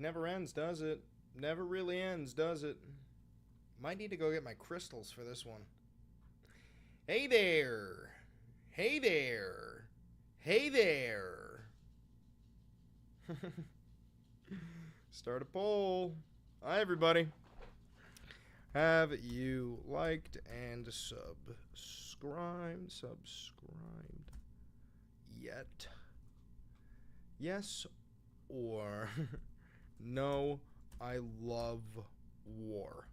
never ends, does it? Never really ends, does it? Might need to go get my crystals for this one. Hey there. Hey there. Hey there. Start a poll. Hi, everybody. Have you liked and subscribed yet? Yes or no, I love war.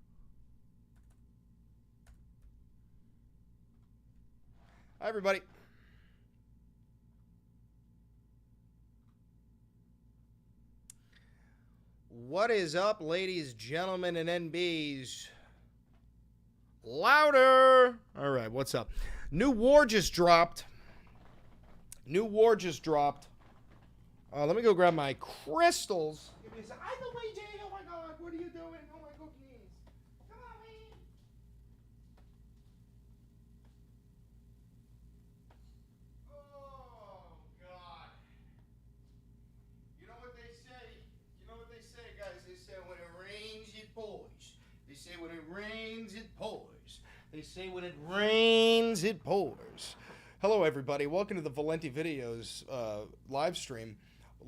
Hi, everybody. What is up, ladies, gentlemen, and NBs? Louder! All right, what's up? New war just dropped. Let me go grab my crystals. Give me a second. I know, AJ. Oh my God, what are you doing? Oh my cookies. Come on, man. Oh God. You know what they say? Guys? They say when it rains, it pours. They say when it rains, it pours. They say when it rains, it pours. Hello, everybody. Welcome to the Valenti Videos live stream.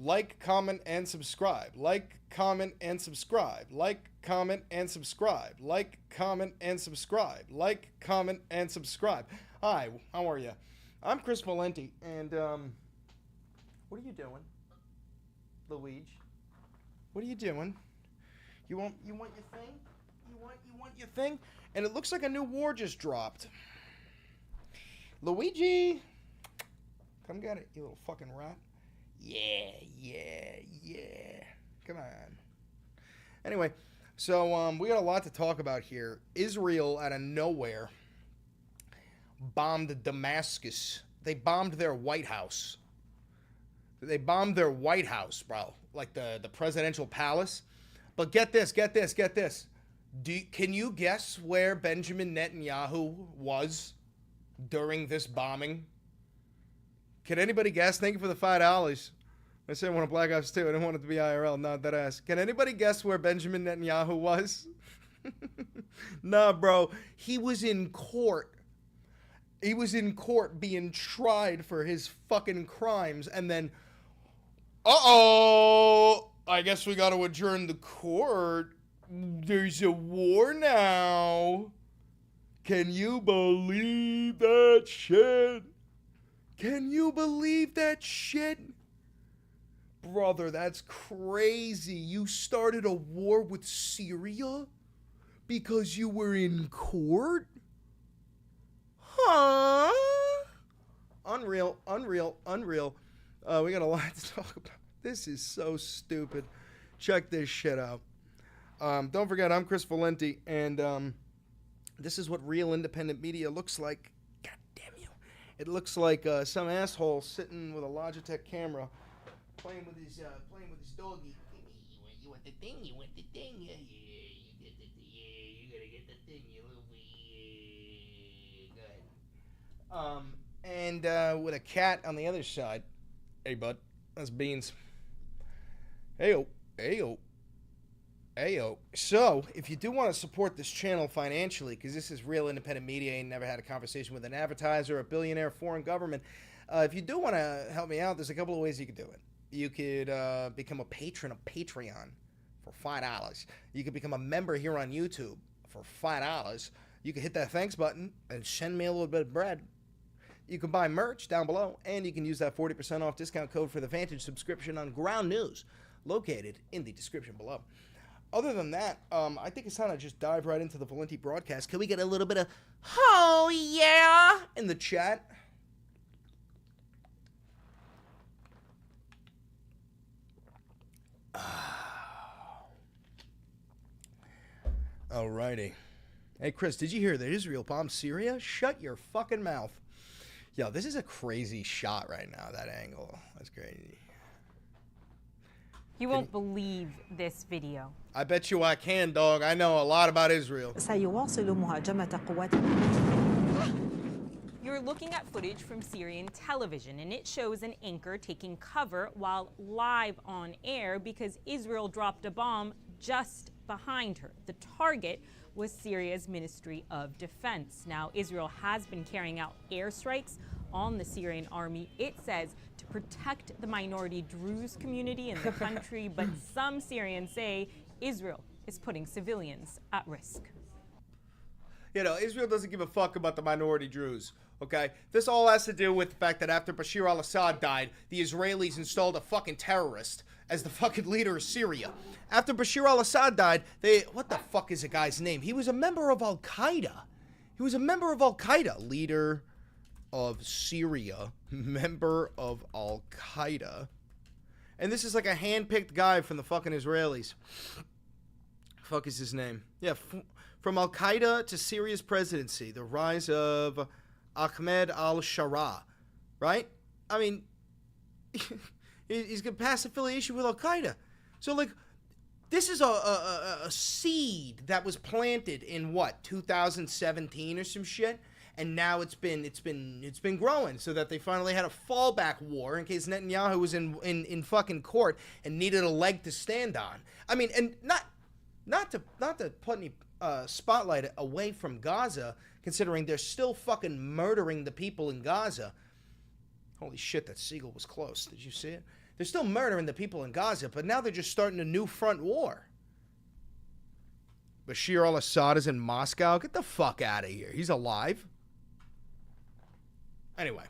Like, comment, and subscribe. Like, comment, and subscribe. Like, comment, and subscribe. Like, comment, and subscribe. Like, comment, and subscribe. Hi, how are you? I'm Chris Valenti, and what are you doing, Luigi? What are you doing? You want your thing? You want your thing? And it looks like a new war just dropped. Luigi, come get it, you little fucking rat. Yeah. Come on. Anyway, so we got a lot to talk about here. Israel, out of nowhere, bombed Damascus. They bombed their White House. Bro. Like the presidential palace. But get this. Can you guess where Benjamin Netanyahu was during this bombing? Can anybody guess? Thank you for the $5. I said I want a Black Ops 2. I didn't want it to be IRL, not that ass. Can anybody guess where Benjamin Netanyahu was? Nah, bro. He was in court. He was in court being tried for his fucking crimes, and then, I guess we got to adjourn the court. There's a war now. Can you believe that shit? Brother, that's crazy. You started a war with Syria because you were in court? Huh? Unreal. We got a lot to talk about. This is so stupid. Check this shit out. Don't forget, I'm Chris Valenti, and this is what real independent media looks like. God damn you. It looks like some asshole sitting with a Logitech camera playing with his doggy. You want the thing? Yeah, you gotta get the thing, you little Go ahead. And with a cat on the other side. Hey, bud. That's Beans. Heyo. So, if you do want to support this channel financially, because this is real independent media, ain't never had a conversation with an advertiser, a billionaire, foreign government. If you do want to help me out, there's a couple of ways you could do it. You could become a patron of Patreon for $5. You could become a member here on YouTube for $5. You can hit that thanks button and send me a little bit of bread. You can buy merch down below, and you can use that 40% off discount code for the Vantage subscription on Ground News, located in the description below. Other than that, I think it's time to just dive right into the Valenti broadcast. Can we get a little bit of, oh yeah, in the chat? Alrighty. Hey, Chris, did you hear that Israel bombed Syria? Shut your fucking mouth. Yo, this is a crazy shot right now, that angle. That's crazy. You won't believe this video. I bet you I can, dog. I know a lot about Israel. Your we're looking at footage from Syrian television, and it shows an anchor taking cover while live on air because Israel dropped a bomb just behind her. The target was Syria's Ministry of Defense. Now, Israel has been carrying out airstrikes on the Syrian army, it says, to protect the minority Druze community in the country, but some Syrians say Israel is putting civilians at risk. You know, Israel doesn't give a fuck about the minority Druze, okay? This all has to do with the fact that after Bashar al-Assad died, the Israelis installed a fucking terrorist as the fucking leader of Syria. After Bashar al-Assad died, what the fuck is the guy's name? He was a member of Al-Qaeda. Leader of Syria, member of Al-Qaeda. And this is like a hand-picked guy from the fucking Israelis. Fuck is his name? Yeah, from Al-Qaeda to Syria's presidency, the rise of Ahmed al-Shara, right? I mean, he's got past affiliation with Al-Qaeda. So, like, this is a seed that was planted in, what, 2017 or some shit? And now it's been growing so that they finally had a fallback war in case Netanyahu was in fucking court and needed a leg to stand on. I mean, and not to put any spotlight away from Gaza, considering they're still fucking murdering the people in Gaza. Holy shit, that seagull was close. Did you see it? They're still murdering the people in Gaza, but now they're just starting a new front war. Bashar al-Assad is in Moscow. Get the fuck out of here. He's alive. Anyway,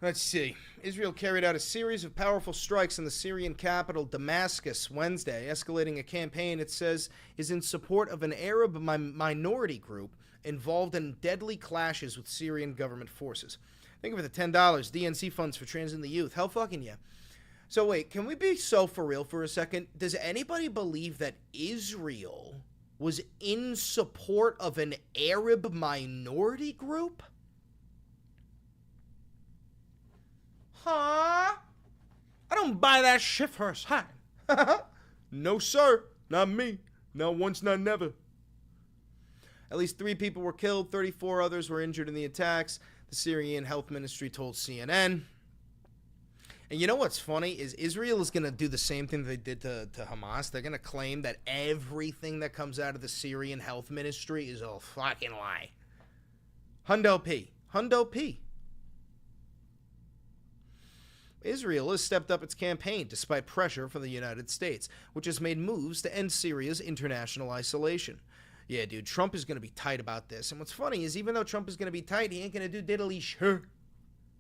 let's see. Israel carried out a series of powerful strikes in the Syrian capital, Damascus, Wednesday, escalating a campaign it says is in support of an Arab minority group involved in deadly clashes with Syrian government forces. Think of it, the $10 DNC funds for trans and the youth. Hell fucking yeah. So wait, can we be so for real for a second? Does anybody believe that Israel was in support of an Arab minority group? Huh? I don't buy that shit for a second. No, sir. Not me. Not once, not never. At least 3 people were killed. 34 others were injured in the attacks, the Syrian health ministry told CNN. And you know what's funny is Israel is going to do the same thing they did to Hamas. They're going to claim that everything that comes out of the Syrian health ministry is a fucking lie. Hundo P. Hundo P. Israel has stepped up its campaign despite pressure from the United States, which has made moves to end Syria's international isolation. Yeah, dude, Trump is going to be tight about this. And what's funny is even though Trump is going to be tight, he ain't going to do diddly sure.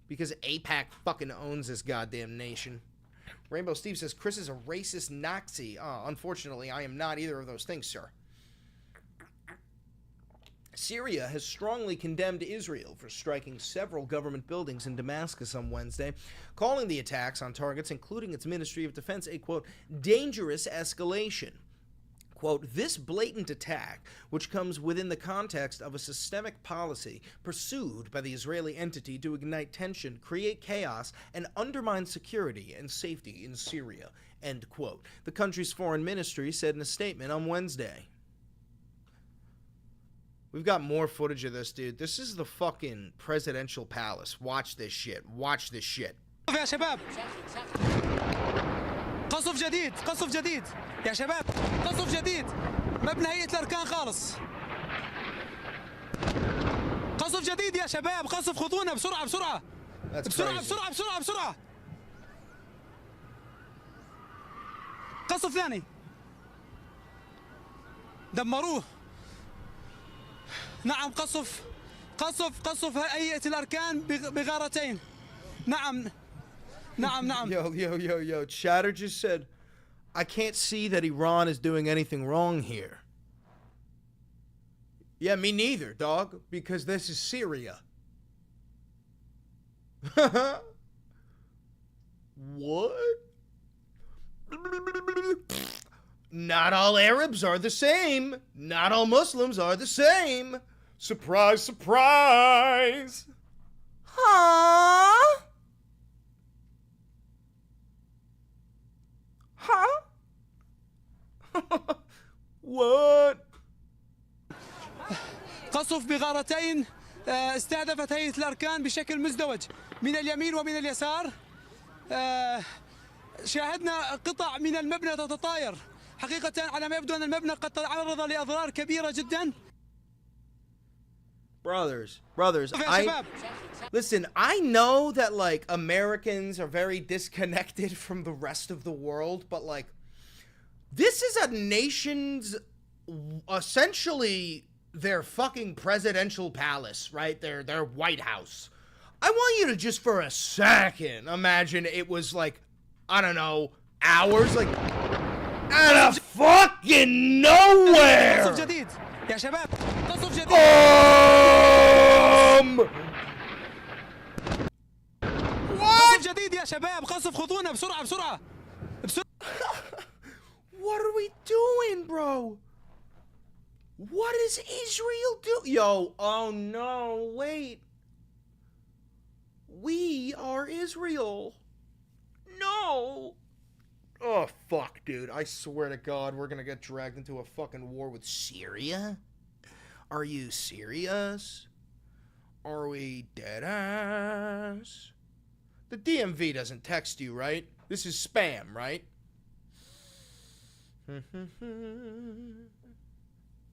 Because AIPAC fucking owns this goddamn nation. Rainbow Steve says, Chris is a racist Nazi. Unfortunately, I am not either of those things, sir. Syria has strongly condemned Israel for striking several government buildings in Damascus on Wednesday, calling the attacks on targets, including its Ministry of Defense, a, quote, dangerous escalation. Quote, this blatant attack, which comes within the context of a systemic policy pursued by the Israeli entity to ignite tension, create chaos, and undermine security and safety in Syria, end quote. The country's foreign ministry said in a statement on Wednesday. We've got more footage of this, dude. This is the fucking presidential palace. Watch this shit. Watch this shit. يا شباب قصف جديد قصف جديد يا شباب قصف جديد مبنى هيئة الأركان خالص قصف جديد يا شباب قصف خطونا بسرعة بسرعة بسرعة بسرعة بسرعة بسرعة قصف ثاني دمروه نعم قصف هيئة الأركان بغارتين نعم نعم Yo. Chatter just said, I can't see that Iran is doing anything wrong here. Yeah, me neither, dog, because this is Syria. What? Not all Arabs are the same. Not all Muslims are the same. Surprise, surprise. Huh? Huh? قصف بغارتين استهدفت هيئة الأركان بشكل مزدوج من اليمين ومن اليسار. شاهدنا قطع من المبنى تتطاير. حقيقة على ما يبدو أن المبنى قد تعرض لأضرار كبيرة جدا. Brothers, listen, I know that, like, Americans are very disconnected from the rest of the world, but, like, this is a nation's, essentially, their fucking presidential palace, right? Their White House. I want you to just for a second imagine it was, like, I don't know, hours, like, out of fucking nowhere! قصف جديد يا شباب، قصف جديد. قصف جديد يا شباب، قصف، خذونا بسرعة بسرعة. What are we doing, bro? What is Israel do? Yo, oh no, wait. We are Israel. No. Oh, fuck, dude. I swear to God, we're gonna get dragged into a fucking war with Syria? Are you serious? Are we dead ass? The DMV doesn't text you, right? This is spam, right?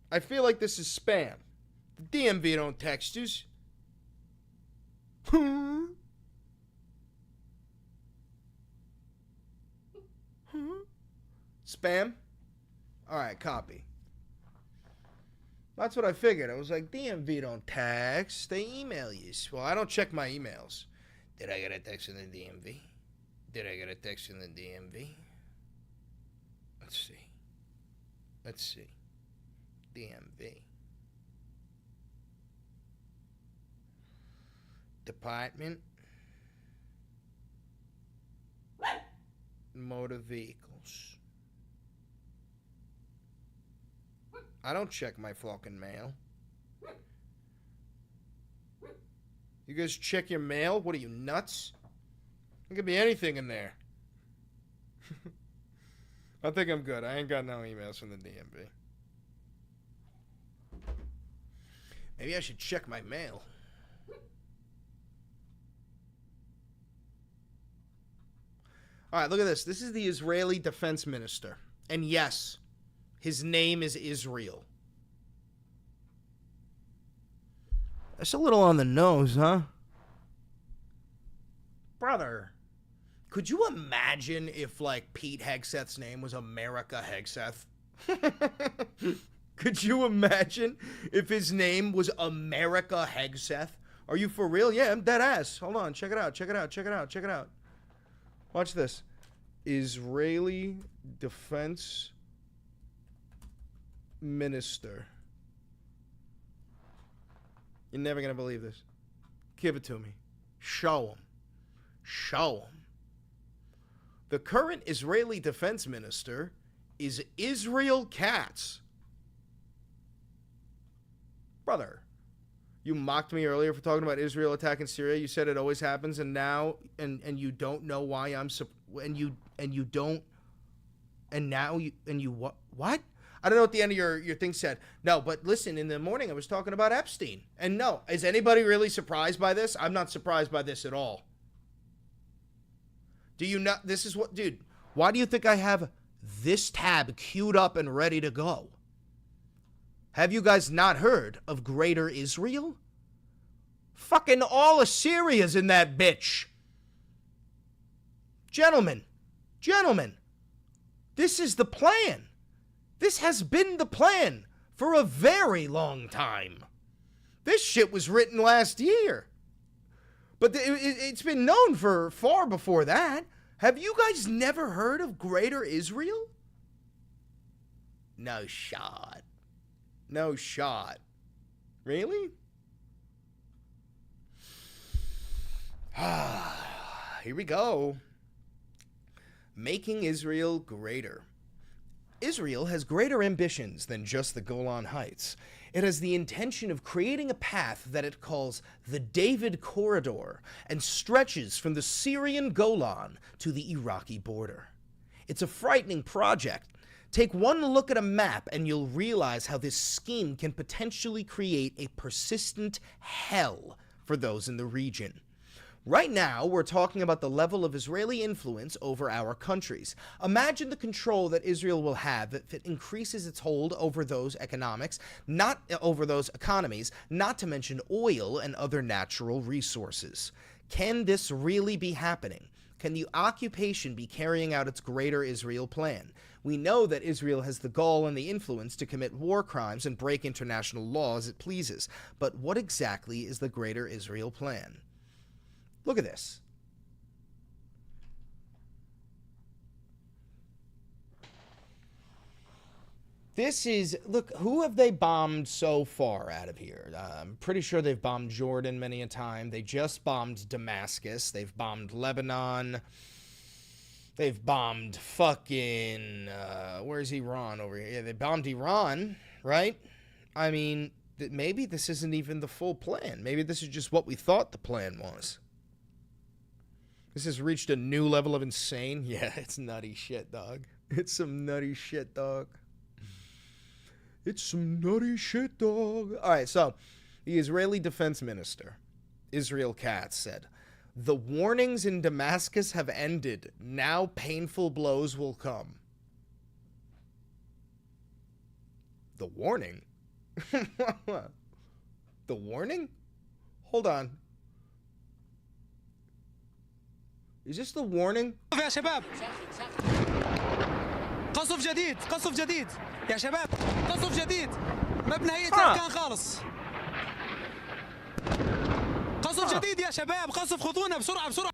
I feel like this is spam. The DMV don't text you. Spam? Alright, copy. That's what I figured. I was like, DMV don't text. They email you. Well, I don't check my emails. Did I get a text in the DMV? Did I get a text in the DMV? Let's see. Let's see. DMV. Department. Motor vehicles. I don't check my fucking mail. You guys check your mail? What are you, nuts? There could be anything in there. I think I'm good. I ain't got no emails from the DMV. Maybe I should check my mail. Alright, look at this. This is the Israeli defense minister. And yes, his name is Israel. That's a little on the nose, huh? Brother, could you imagine if, like, Pete Hegseth's name was America Hegseth? Could you imagine if his name was America Hegseth? Are you for real? Yeah, I'm dead ass. Hold on, check it out, check it out, check it out, check it out. Watch this. Israeli defense minister. You're never going to believe this. Give it to me. Show him. Show him. The current Israeli defense minister is Israel Katz. Brother, you mocked me earlier for talking about Israel attacking Syria. You said it always happens, and now, and you don't know why I'm, what? I don't know what the end of your thing said. No, but listen, in the morning I was talking about Epstein. And no, is anybody really surprised by this? I'm not surprised by this at all. Do you not? This is what, dude, why do you think I have this tab queued up and ready to go? Have you guys not heard of Greater Israel? Fucking all of Syria's in that bitch. Gentlemen, this is the plan. This has been the plan for a very long time. This shit was written last year. But it's been known for far before that. Have you guys never heard of Greater Israel? No shot. No shot. Really? Here we go. Making Israel greater. Israel has greater ambitions than just the Golan Heights. It has the intention of creating a path that it calls the David Corridor and stretches from the Syrian Golan to the Iraqi border. It's a frightening project, Take one look at a map and you'll realize how this scheme can potentially create a persistent hell for those in the region. Right now, we're talking about the level of Israeli influence over our countries. Imagine the control that Israel will have if it increases its hold over those economics, not over those economies, not to mention oil and other natural resources. Can this really be happening? Can the occupation be carrying out its Greater Israel plan? We know that Israel has the gall and the influence to commit war crimes and break international law as it pleases. But what exactly is the Greater Israel plan? Look at this. This is, look, who have they bombed so far out of here? I'm pretty sure they've bombed Jordan many a time. They just bombed Damascus. They've bombed Lebanon. They've bombed fucking, where's Iran over here? Yeah, they bombed Iran, right? I mean, maybe this isn't even the full plan. Maybe this is just what we thought the plan was. This has reached a new level of insane. Yeah, it's nutty shit, dog. It's some nutty shit, dog. It's some nutty shit, dog. All right, so the Israeli defense minister, Israel Katz, said, "The warnings in Damascus have ended. Now painful blows will come." The warning? The warning? Hold on. Is this the warning? يا شباب قصف جديد قصف جديد يا شباب قصف جديد مبنى هيئة الأركان خالص قصف جديد يا شباب قصف خذونا بسرعة بسرعة.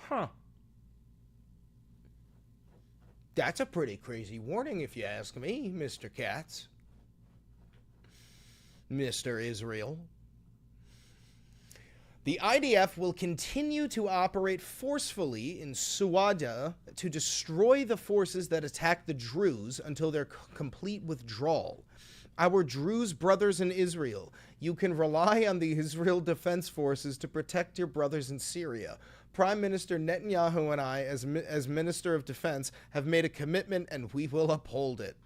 Huh. That's a pretty crazy warning if you ask me, Mr. Katz. Mr. Israel. The IDF will continue to operate forcefully in Suwada to destroy the forces that attack the Druze until their complete withdrawal. Our Druze brothers in Israel, you can rely on the Israel Defense Forces to protect your brothers in Syria. Prime Minister Netanyahu and I, as Minister of Defense, have made a commitment and we will uphold it.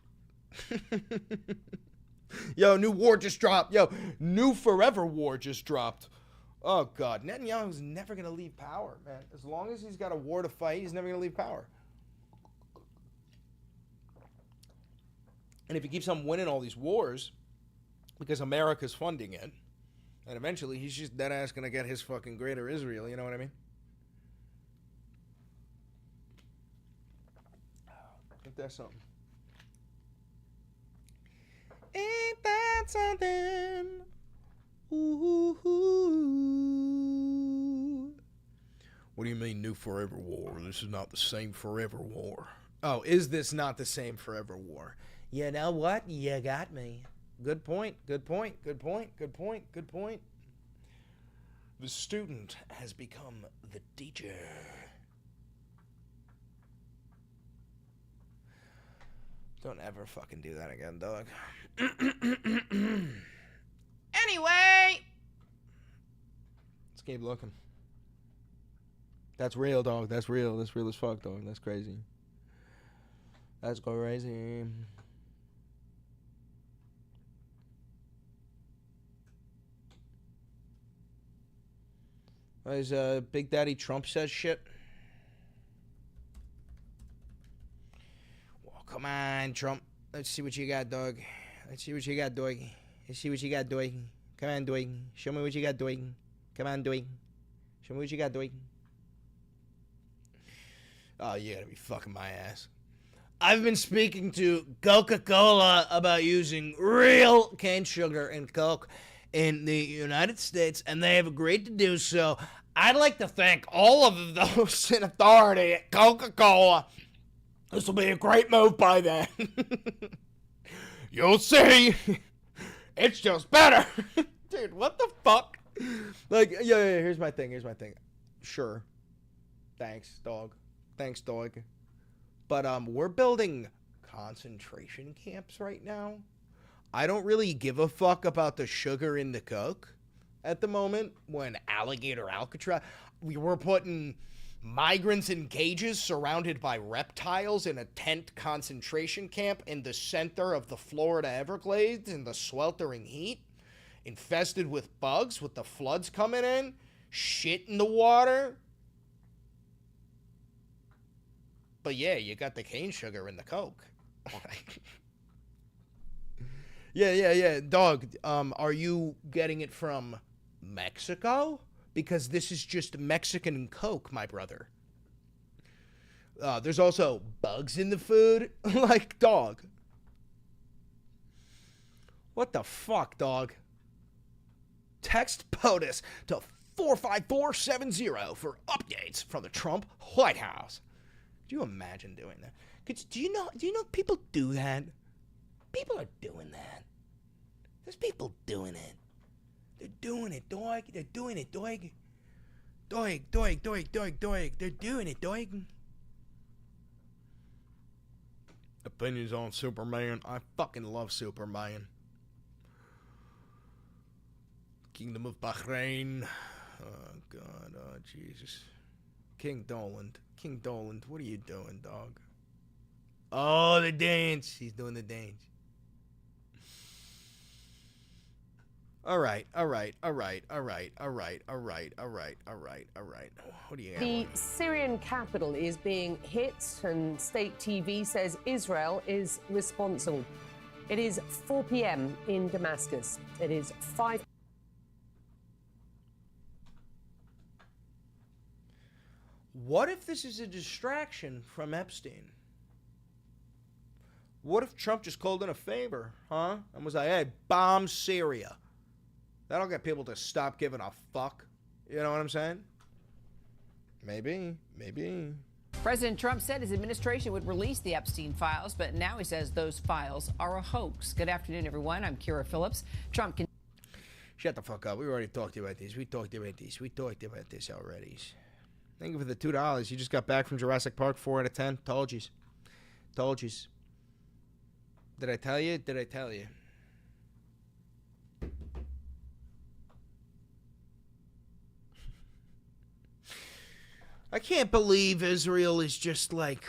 Yo, new war just dropped. Yo, new forever war just dropped. Oh, God. Netanyahu's never going to leave power, man. As long as he's got a war to fight, he's never going to leave power. And if he keeps on winning all these wars, because America's funding it, and eventually he's just dead ass going to get his fucking Greater Israel, you know what I mean? Ain't that something? Ain't that something? Ooh. What do you mean, new forever war? This is not the same forever war. Oh, is this not the same forever war? You know what? You got me. Good point, good point, good point, good point, good point. The student has become the teacher. Don't ever fucking do that again, dog. Anyway, let's keep looking. That's real, dog. That's real. That's real as fuck, dog. That's crazy. That's crazy. Is Big Daddy Trump says shit? Well, come on, Trump. Let's see what you got, dog. Let's see what you got, dog. Let's see what you got, dog. Come on, dog. Show me what you got, dog. Come on, dog. Show me what you got, dog. Oh, you gotta be fucking my ass. I've been speaking to Coca-Cola about using real cane sugar in Coke in the United States, and they have agreed to do so. I'd like to thank all of those in authority at Coca-Cola. This will be a great move by them. You'll see. It's just better. Dude, what the fuck? Like, yeah, here's my thing. Sure. Thanks, dog. But we're building concentration camps right now. I don't really give a fuck about the sugar in the Coke at the moment. When Alligator Alcatraz, we were putting Migrants in cages surrounded by reptiles in a tent concentration camp in the center of the Florida Everglades in the sweltering heat. Infested with bugs with the floods coming in. Shit in the water. But yeah, you got the cane sugar in the Coke. Yeah. Dog, are you getting it from Mexico? Because this is just Mexican Coke, my brother. There's also bugs in the food. Like, dog. What the fuck, dog? Text POTUS to 45470 for updates from the Trump White House. Could you imagine doing that? Do you know people do that? People are doing that. There's people doing it. They're doing it, dog. They're doing it, dog. Dog. They're doing it, dog. Opinions on Superman. I fucking love Superman. Kingdom of Bahrain. Oh, God. Oh, Jesus. King Doland, what are you doing, dog? Oh, the dance. He's doing the dance. All right. What do you got? The Syrian capital is being hit, and state TV says Israel is responsible. It is 4 p.m. in Damascus. It is 5. What if this is a distraction from Epstein? What if Trump just called in a favor, huh? And was like, hey, bomb Syria. That'll get people to stop giving a fuck. You know what I'm saying? Maybe. President Trump said his administration would release the Epstein files, but now he says those files are a hoax. Good afternoon, everyone. I'm Kira Phillips. Trump can... Shut the fuck up. We already talked about this. We talked about this already. Thank you for the $2. You just got back from Jurassic Park. 4 out of 10. Told you. Did I tell you? I can't believe Israel is just like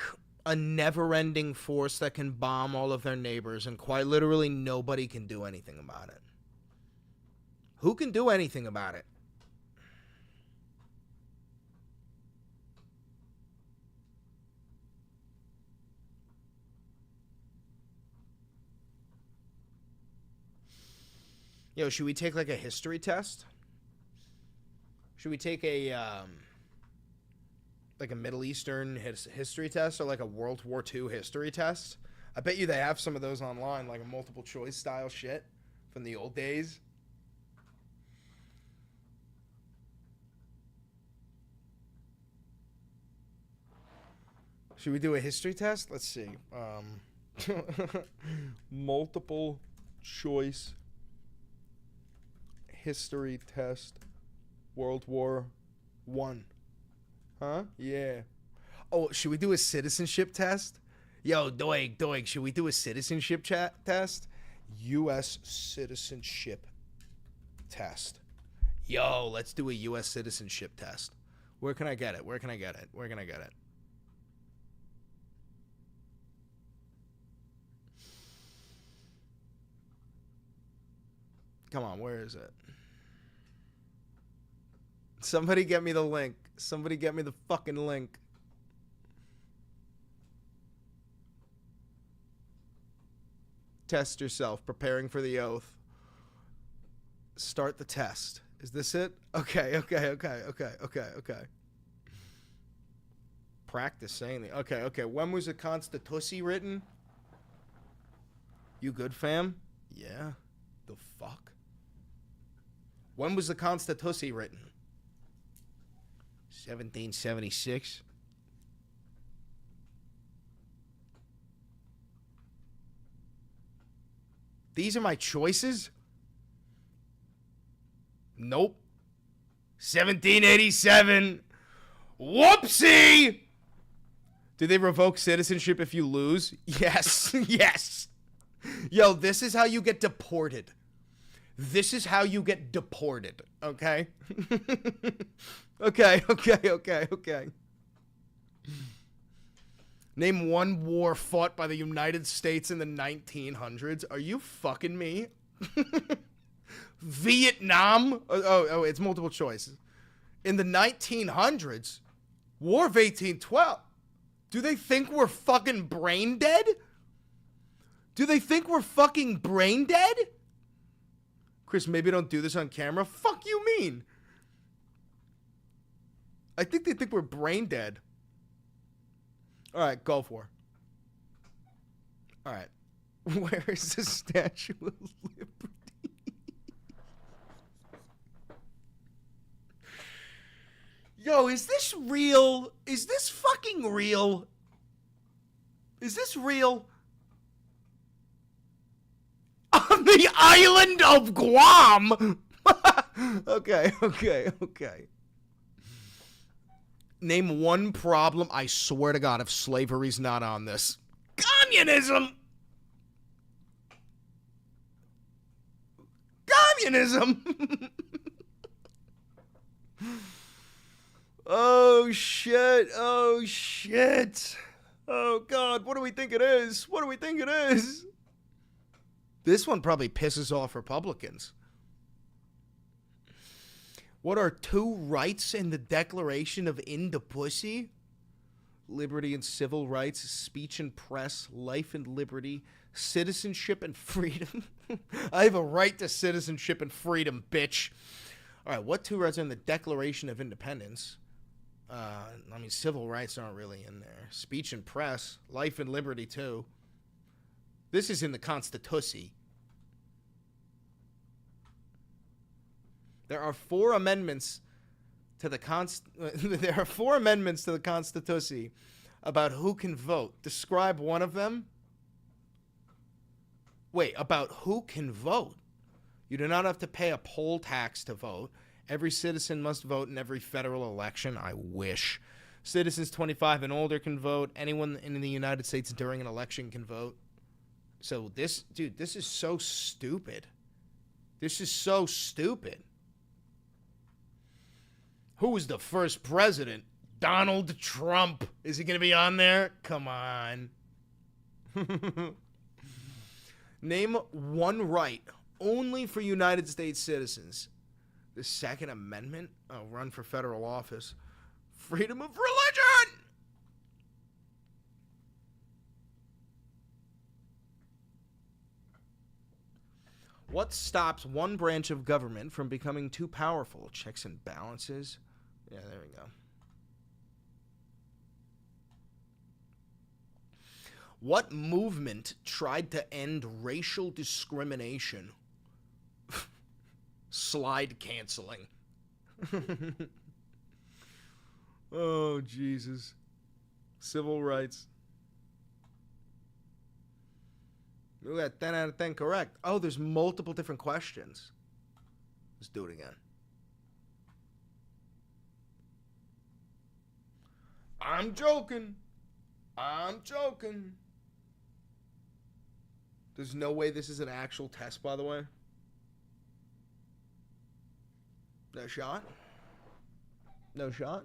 a never-ending force that can bomb all of their neighbors and quite literally nobody can do anything about it. Who can do anything about it? Yo, should we take like a history test? Should we take a like a Middle Eastern history test or like a World War II history test? I bet you they have some of those online, like a multiple choice style shit from the old days. Should we do a history test? Let's see. Multiple choice history test. World War I. Huh? Yeah. Oh, should we do a citizenship test? Yo, Doig, should we do a citizenship test? U.S. citizenship test. Yo, let's do a U.S. citizenship test. Where can I get it? Come on, where is it? Somebody get me the link. Somebody get me the fucking link. Test yourself. Preparing for the oath. Start the test. Is this it? Okay. Practice saying it. Okay. When was the Constitution written? You good, fam? Yeah. The fuck? When was the Constitution written? 1776. These are my choices? Nope. 1787. Whoopsie! Do they revoke citizenship if you lose? Yes. Yes. Yo, this is how you get deported. This is how you get deported, okay? Okay. Name one war fought by the United States in the 1900s. Are you fucking me? Vietnam? Oh, it's multiple choice. In the 1900s? War of 1812. Do they think we're fucking brain dead? Do they think we're fucking brain dead? Chris, maybe don't do this on camera. Fuck you mean? I think they think we're brain dead. All right, go for it. All right. Where is the Statue of Liberty? Yo, is this real? Is this fucking real? Is this real? On the island of Guam? Okay. Name one problem. I swear to God, if slavery's not on this. Communism! Communism! Oh, shit. Oh, shit. Oh, God. What do we think it is? What do we think it is? This one probably pisses off Republicans. What are two rights in the Declaration of Independence? Liberty and civil rights, speech and press, life and liberty, citizenship and freedom. I have a right to citizenship and freedom, bitch. All right, what two rights are in the Declaration of Independence? Civil rights aren't really in there. Speech and press, life and liberty, too. This is in the Constitution. There are four amendments to the Constitution about who can vote. Describe one of them. Wait, about who can vote? You do not have to pay a poll tax to vote. Every citizen must vote in every federal election. I wish. Citizens 25 and older can vote. Anyone in the United States during an election can vote. So this is so stupid. This is so stupid. Who was the first president? Donald Trump. Is he going to be on there? Come on. Name one right only for United States citizens. The Second Amendment? Oh, run for federal office. Freedom of religion! What stops one branch of government from becoming too powerful? Checks and balances. Yeah, there we go. What movement tried to end racial discrimination? Slide canceling. Oh, Jesus. Civil rights. We got 10 out of 10 correct. Oh, there's multiple different questions. Let's do it again. I'm joking. There's no way this is an actual test, by the way. No shot? No shot?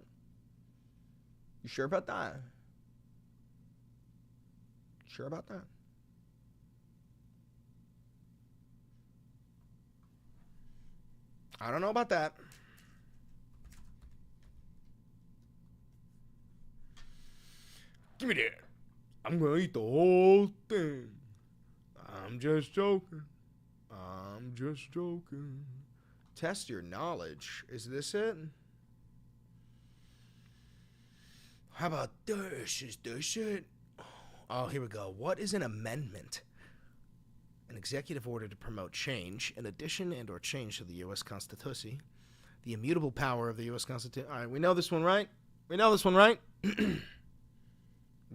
You sure about that? Sure about that? I don't know about that. Give me that. I'm gonna eat the whole thing. I'm just joking. Test your knowledge. Is this it? How about this? Is this it? Oh, here we go. What is an amendment? An executive order to promote change, an addition and or change to the U.S. Constitution. The immutable power of the U.S. Constitution. All right, we know this one, right?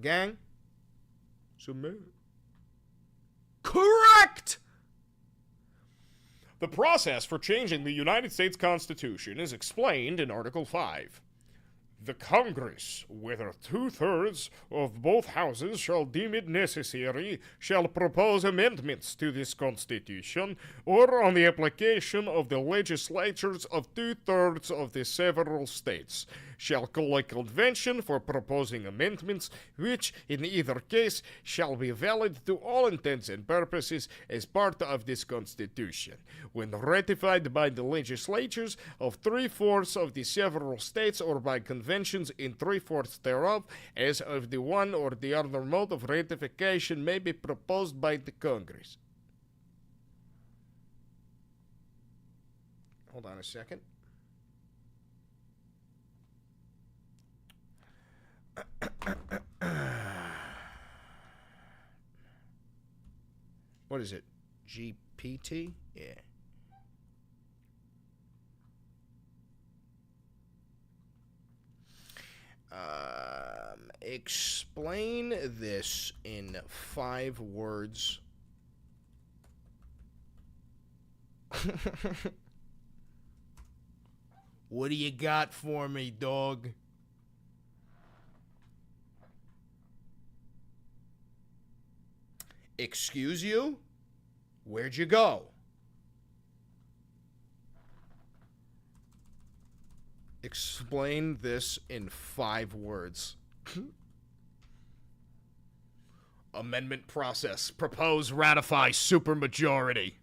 Gang? Submit. Correct! The process for changing the United States Constitution is explained in Article 5. The Congress, whether 2/3 of both houses shall deem it necessary, shall propose amendments to this Constitution, or on the application of the legislatures of 2/3 of the several states, shall call a convention for proposing amendments, which, in either case, shall be valid to all intents and purposes as part of this Constitution, when ratified by the legislatures of 3/4 of the several states or by conventions in 3/4 thereof, as of the one or the other mode of ratification may be proposed by the Congress. Hold on a second. What is it? GPT? Yeah. Explain this in 5 words. What do you got for me, dog? Excuse you? Where'd you go? Explain this in 5 words. Amendment process. Propose, ratify, supermajority.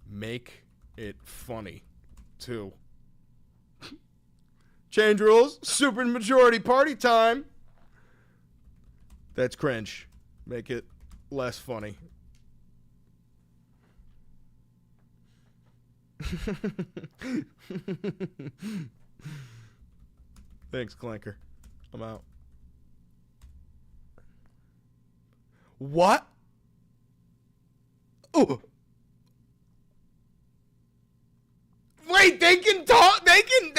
Make it funny, too. Change rules. Supermajority party time. That's cringe. Make it less funny. Thanks, Clanker. I'm out. What? Oh. Wait, they can talk. They can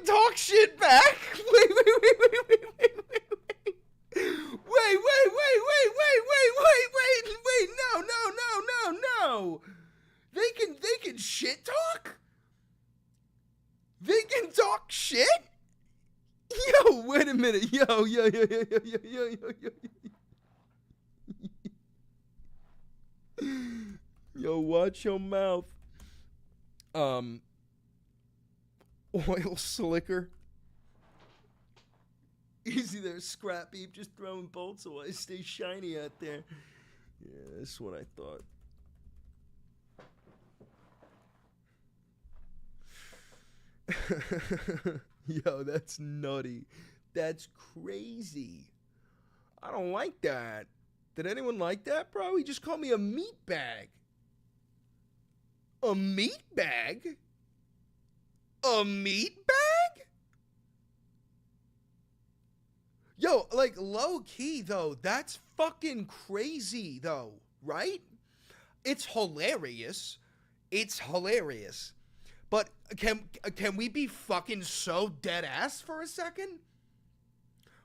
talk shit back. Wait. No. They can shit talk? They can talk shit? Yo, wait a minute. Yo. Yo, watch your mouth. Oil slicker. Easy there, Scrap Beep, just throwing bolts so I stay shiny out there. Yeah, that's what I thought. Yo, that's nutty. That's crazy. I don't like that. Did anyone like that, bro? He just called me a meat bag. A meat bag? A meat bag? Yo, like, low key, though, that's fucking crazy, though, right? It's hilarious. It's hilarious. But can we be fucking so dead ass for a second?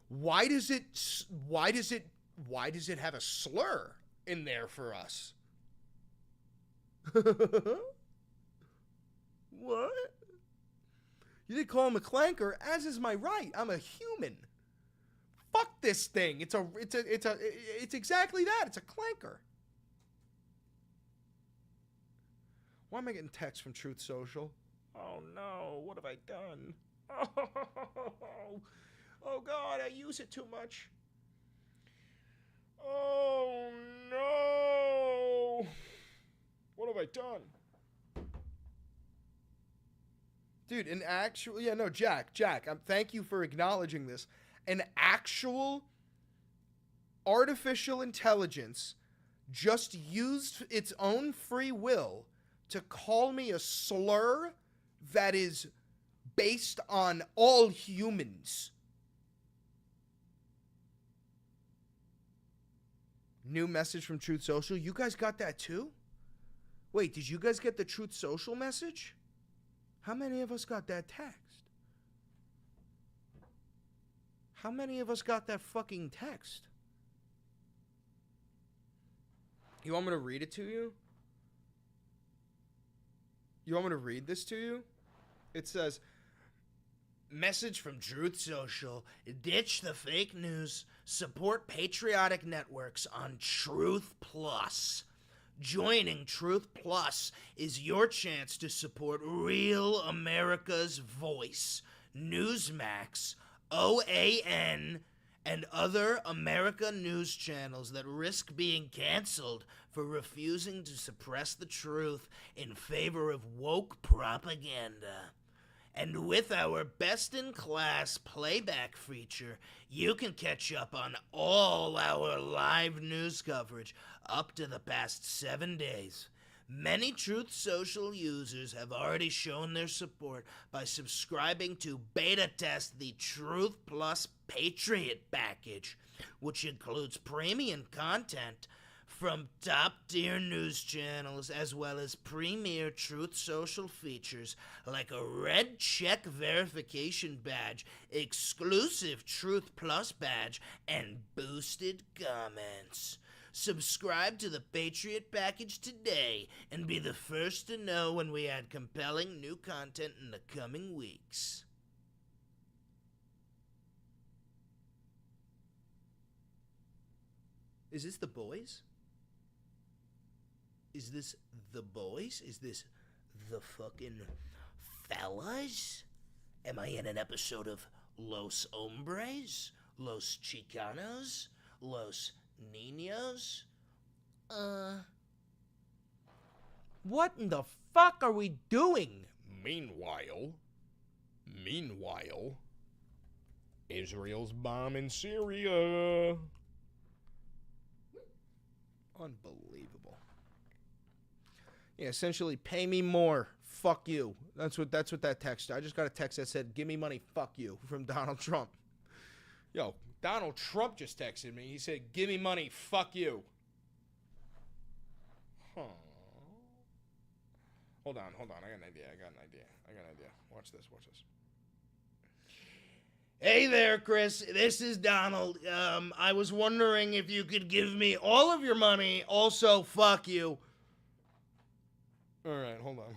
Why does it have a slur in there for us? What? You did call him a clanker, as is my right. I'm a human. Fuck this thing. It's exactly that. It's a clanker. Why am I getting texts from Truth Social? Oh no, what have I done? Oh God, I use it too much. Oh no. What have I done? Dude, an actual, Jack, thank you for acknowledging this. An actual artificial intelligence just used its own free will to call me a slur that is based on all humans. New message from Truth Social. You guys got that too? Wait, did you guys get the Truth Social message? How many of us got that text? How many of us got that fucking text? You want me to read it to you? You want me to read this to you? It says, message from Truth Social. Ditch the fake news. Support patriotic networks on Truth Plus. Joining Truth Plus is your chance to support real America's voice. Newsmax, OAN, and other America news channels that risk being canceled for refusing to suppress the truth in favor of woke propaganda. And with our best-in-class playback feature, you can catch up on all our live news coverage up to the past 7 days. Many Truth Social users have already shown their support by subscribing to beta test the Truth Plus Patriot package, which includes premium content from top-tier news channels as well as premier Truth Social features like a red check verification badge, exclusive Truth Plus badge, and boosted comments. Subscribe to the Patriot package today and be the first to know when we add compelling new content in the coming weeks. Is this The Boys? Is this The Boys? Is this the fucking fellas? Am I in an episode of Los Hombres? Los Chicanos? Los Niños? What in the fuck are we doing? Meanwhile, Israel's bombing Syria. Unbelievable. Yeah, essentially, pay me more. Fuck you. That's what that text. I just got a text that said, "Give me money. Fuck you," from Donald Trump. Yo, Donald Trump just texted me. He said, "Give me money. Fuck you." Huh. Hold on. I got an idea. Watch this. Hey there, Chris. This is Donald. I was wondering if you could give me all of your money. Also, fuck you. All right, hold on.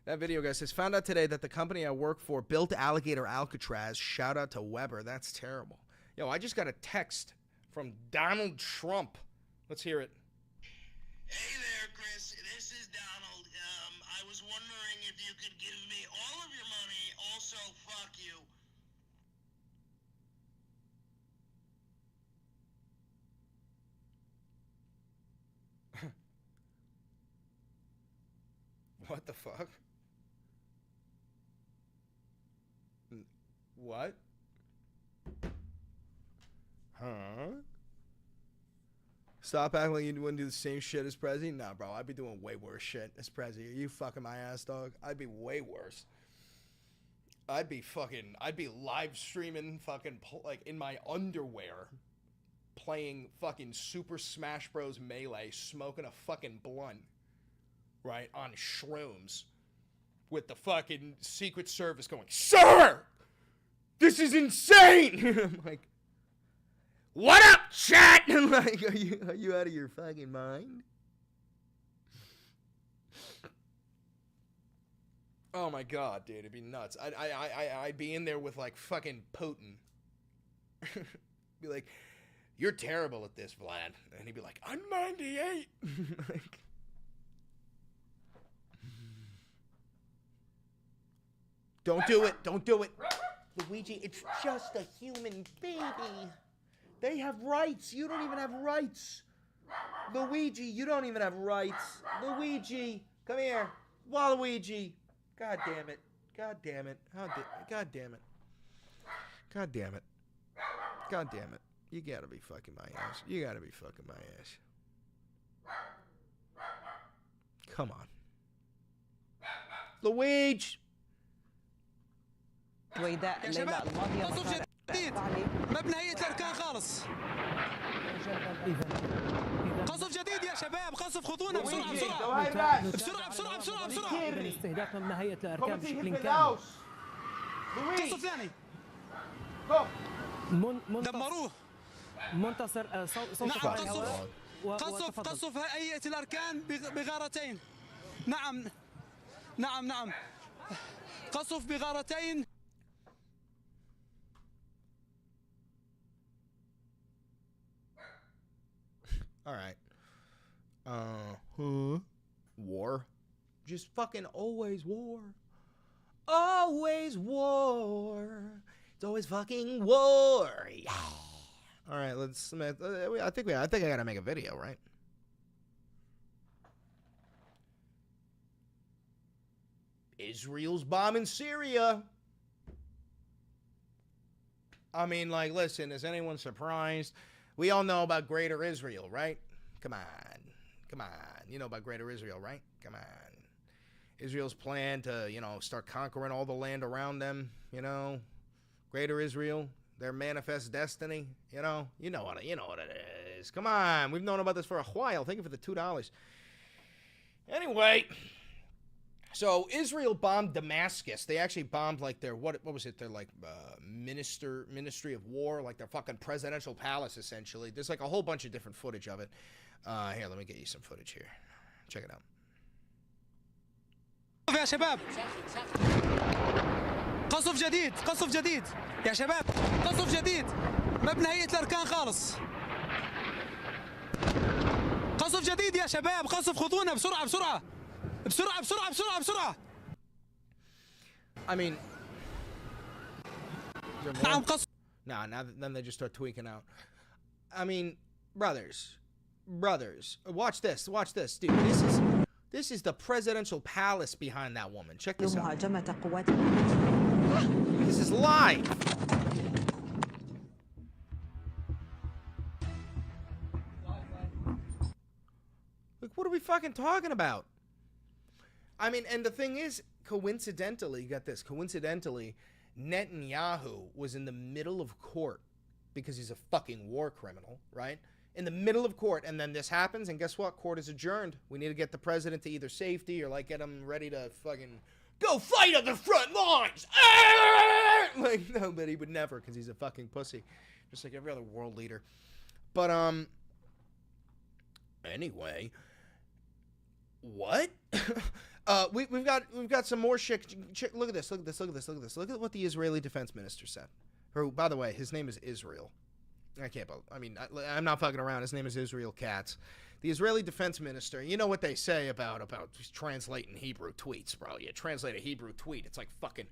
That video, guy, says, found out today that the company I work for built Alligator Alcatraz. Shout out to Weber. That's terrible. Yo, I just got a text from Donald Trump. Let's hear it. Hey there, Chris. This is Donald. I was wondering if you could give me all of your money. Also, fuck you. What the fuck? What? Huh? Stop acting like you wouldn't do the same shit as Prezi? Nah, bro, I'd be doing way worse shit as Prezi. Are you fucking my ass, dog? I'd be way worse. I'd be live streaming fucking, like, in my underwear, playing fucking Super Smash Bros. Melee, smoking a fucking blunt, right, on shrooms, with the fucking Secret Service going, "Sir! This is insane!" I'm like, "What up, chat?" I'm like, are you out of your fucking mind? Oh my god, dude, it'd be nuts. I'd be in there with like fucking Putin. Be like, "You're terrible at this, Vlad," and he'd be like, "I'm 98." Like, don't do it. Luigi, it's just a human baby. They have rights. You don't even have rights. Luigi, you don't even have rights. Luigi, come here. Waluigi. God damn it. God damn it. God damn it. You gotta be fucking my ass. Come on. Luigi. يا شباب قصف جديد مبنى هيئة الأركان خالص. قصف جديد يا شباب، قصف خطونا بسرعة. استهداف مبنى هيئة الأركان بشكل كامل. قصف ثاني. دمروه. منتصر صوت. نعم، قصف هيئة الأركان بغارتين. نعم. قصف بغارتين. All right. War. Just fucking always war. Always war. It's always fucking war. Yeah. All right, let's. I think I gotta make a video, right? Israel's bombing Syria. I mean, like, listen, is anyone surprised? We all know about Greater Israel, right? Come on. Come on. You know about Greater Israel, right? Come on. Israel's plan to, start conquering all the land around them, Greater Israel, their manifest destiny, you know what it is. Come on. We've known about this for a while. Thank you for the $2. Anyway, so Israel bombed Damascus. They actually bombed like their what was it? Their like Ministry of War, like their fucking presidential palace. Essentially, there's like a whole bunch of different footage of it. Here, let me get you some footage here. Check it out. يا شباب قصف جديد قصف جديد يا شباب قصف جديد مبنى هيئة الأركان خالص قصف جديد يا شباب قصف خذونا بسرعة بسرعة بسرعة بسرعة بسرعة بسرعة I mean, نعم قصف nah, then they just start tweaking out. I mean, brothers, watch this, dude. This is the presidential palace behind that woman. Check this out. This is live. Like, what are we fucking talking about? I mean, and the thing is, coincidentally, you got this. Coincidentally, Netanyahu was in the middle of court because he's a fucking war criminal, right? In the middle of court, and then this happens, and guess what? Court is adjourned. We need to get the president to either safety or, like, get him ready to fucking go fight on the front lines. Like, no, but he would never, because he's a fucking pussy. Just like every other world leader. But, anyway. What? We've got some more shit. Look at this. Look at what the Israeli defense minister said. Who, by the way, his name is Israel. I'm not fucking around. His name is Israel Katz. The Israeli defense minister, you know what they say about translating Hebrew tweets, bro. You translate a Hebrew tweet, it's like fucking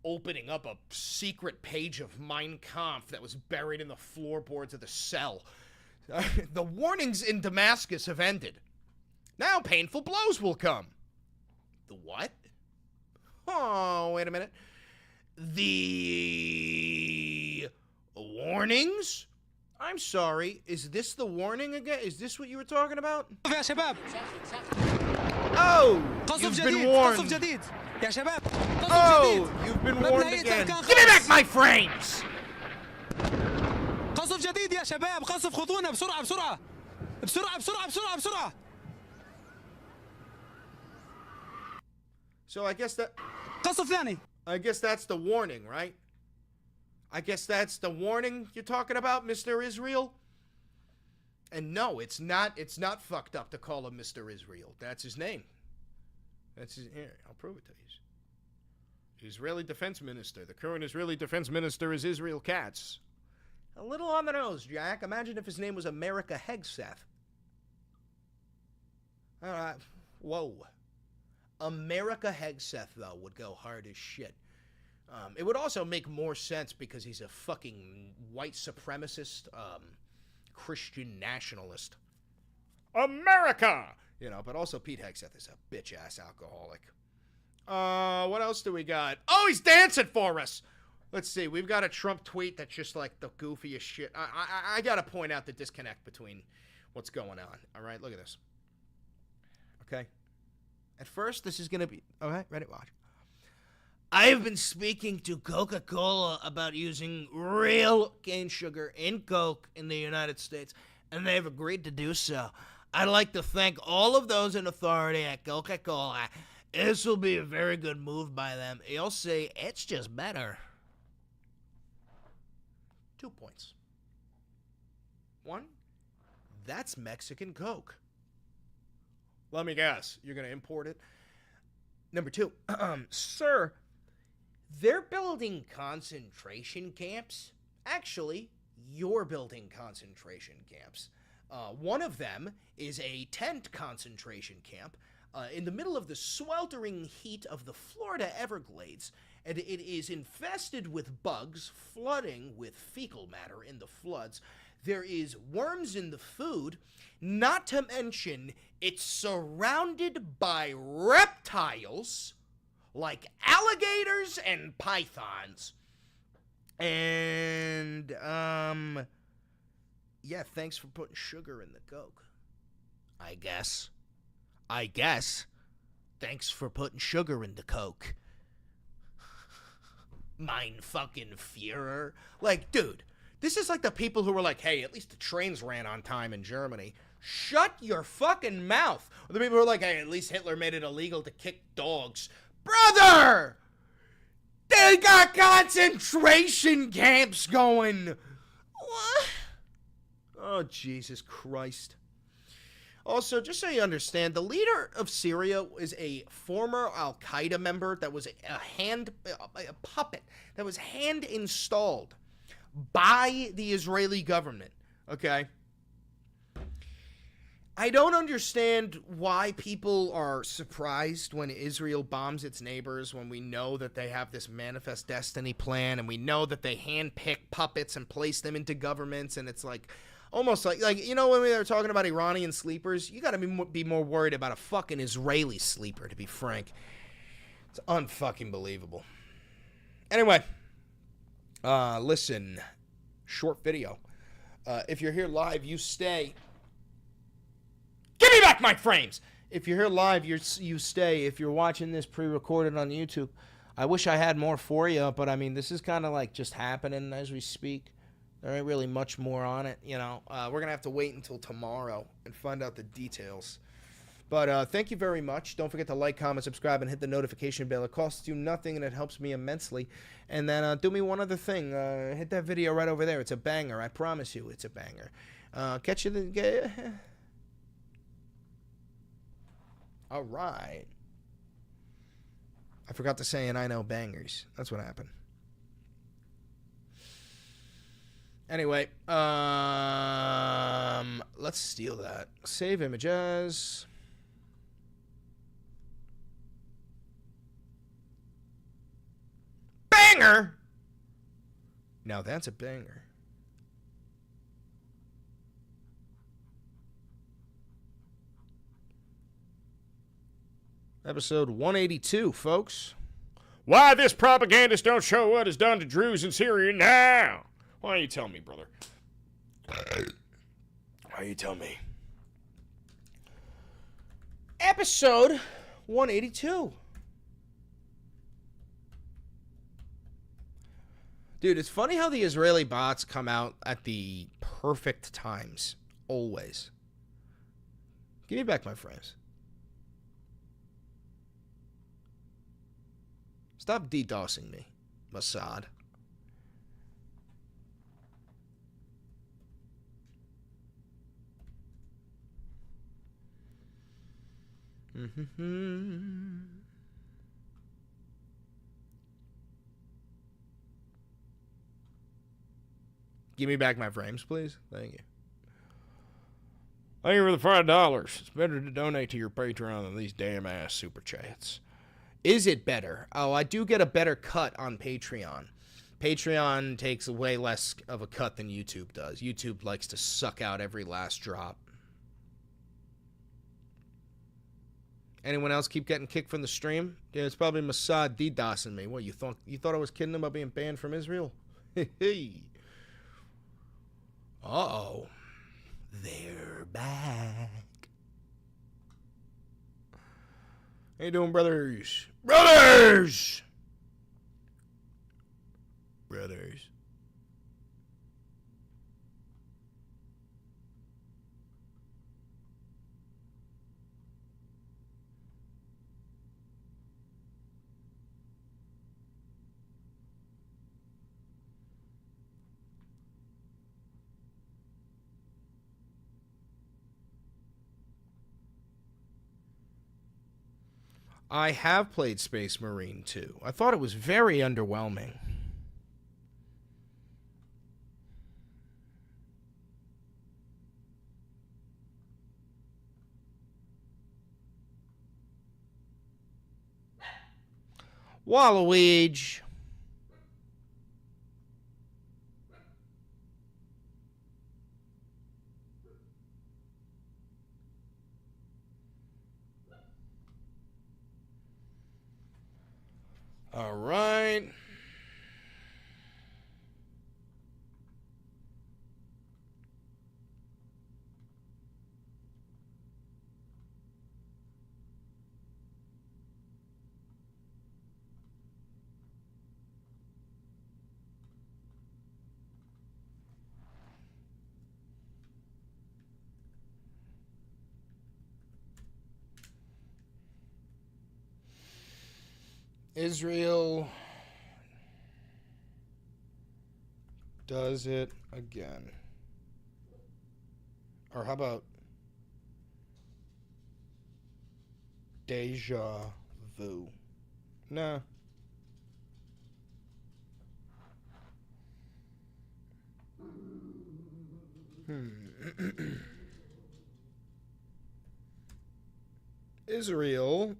opening up a secret page of Mein Kampf that was buried in the floorboards of the cell. The warnings in Damascus have ended. Now painful blows will come. The what? Oh, wait a minute. The warnings? I'm sorry, is this the warning again? Is this what you were talking about? يا شباب Oh, قصف you've جديد been warned. قصف جديد يا شباب قصف Oh, جديد you've been مبنى warned هيئة again. الأركان Give me back خالص my frames! قصف جديد يا شباب قصف خذونا بسرعة بسرعة بسرعة بسرعة بسرعة بسرعة So I guess قصف ثاني that's the warning, right? I guess that's the warning you're talking about, Mr. Israel? And no, it's not fucked up to call him Mr. Israel. That's his name. Here, I'll prove it to you. Israeli defense minister. The current Israeli defense minister is Israel Katz. A little on the nose, Jack. Imagine if his name was America Hegseth. Whoa. America Hegseth, though, would go hard as shit. It would also make more sense because he's a fucking white supremacist, Christian nationalist. America! But also Pete Hegseth is a bitch-ass alcoholic. What else do we got? Oh, he's dancing for us! Let's see, we've got a Trump tweet that's just like the goofiest shit. I gotta point out the disconnect between what's going on. Alright, look at this. Okay? At first, this is gonna be... Okay, ready? Watch. I have been speaking to Coca-Cola about using real cane sugar in Coke in the United States, and they have agreed to do so. I'd like to thank all of those in authority at Coca-Cola. This will be a very good move by them. You'll see, it's just better. 2 points. 1, that's Mexican Coke. Let me guess, you're going to import it? Number 2, sir, they're building concentration camps. Actually, you're building concentration camps. One of them is a tent concentration camp. in the middle of the sweltering heat of the Florida Everglades, and it is infested with bugs, flooding with fecal matter in the floods. There is worms in the food, not to mention it's surrounded by reptiles like alligators and pythons. And, yeah, thanks for putting sugar in the Coke. I guess. Thanks for putting sugar in the Coke. Mein fucking Führer. Like, dude, this is like the people who were like, hey, at least the trains ran on time in Germany. Shut your fucking mouth. Or the people who are like, hey, at least Hitler made it illegal to kick dogs. Brother! They got concentration camps going. What? Oh, Jesus Christ. Also, just so you understand, the leader of Syria is a former Al-Qaeda member that was a puppet that was hand installed by the Israeli government, okay? I don't understand why people are surprised when Israel bombs its neighbors, when we know that they have this manifest destiny plan, and we know that they handpick puppets and place them into governments, and it's like, almost like you know, when we were talking about Iranian sleepers, you gotta be more worried about a fucking Israeli sleeper, to be frank. It's unfucking believable. Anyway, listen, short video. If you're here live, you stay. Give me back my frames! If you're here live, you stay. If you're watching this pre-recorded on YouTube, I wish I had more for you, but I mean, this is kind of like just happening as we speak. There ain't really much more on it, you know. We're going to have to wait until tomorrow and find out the details. But thank you very much. Don't forget to like, comment, subscribe, and hit the notification bell. It costs you nothing, and it helps me immensely. And then do me one other thing. Hit that video right over there. It's a banger. I promise you it's a banger. Catch you the... All right. I forgot to say, and I know bangers. That's what happened. Anyway, let's steal that. Save images. Banger! Now that's a banger. Episode 182, folks. Why this propagandist don't show what is done to Druze in Syria now? Why don't you tell me, brother? Why you tell me? Episode 182. Dude, it's funny how the Israeli bots come out at the perfect times. Always. Give me back my frames. Stop DDoSing me, Mossad. Give me back my frames, please. Thank you. Thank you for the $5. It's better to donate to your Patreon than these damn ass super chats. Is it better? Oh, I do get a better cut on Patreon. Patreon takes way less of a cut than YouTube does. YouTube likes to suck out every last drop. Anyone else keep getting kicked from the stream? Yeah, it's probably Mossad DDoSing me. What, you thought I was kidding about being banned from Israel? Hey. Uh-oh. They're back. How you doing, brothers? Brothers! Brothers. I have played Space Marine 2. I thought it was very underwhelming. Waluigi. All right. Israel does it again. Or how about deja vu? Nah. Israel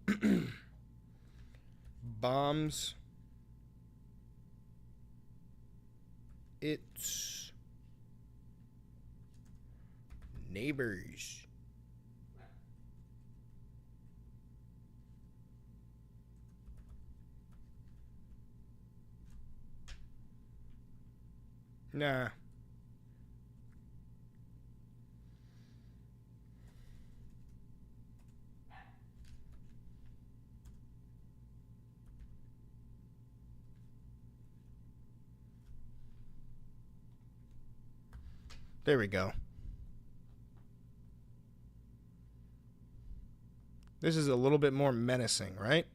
bombs its neighbors. Nah. There we go. This is a little bit more menacing, right?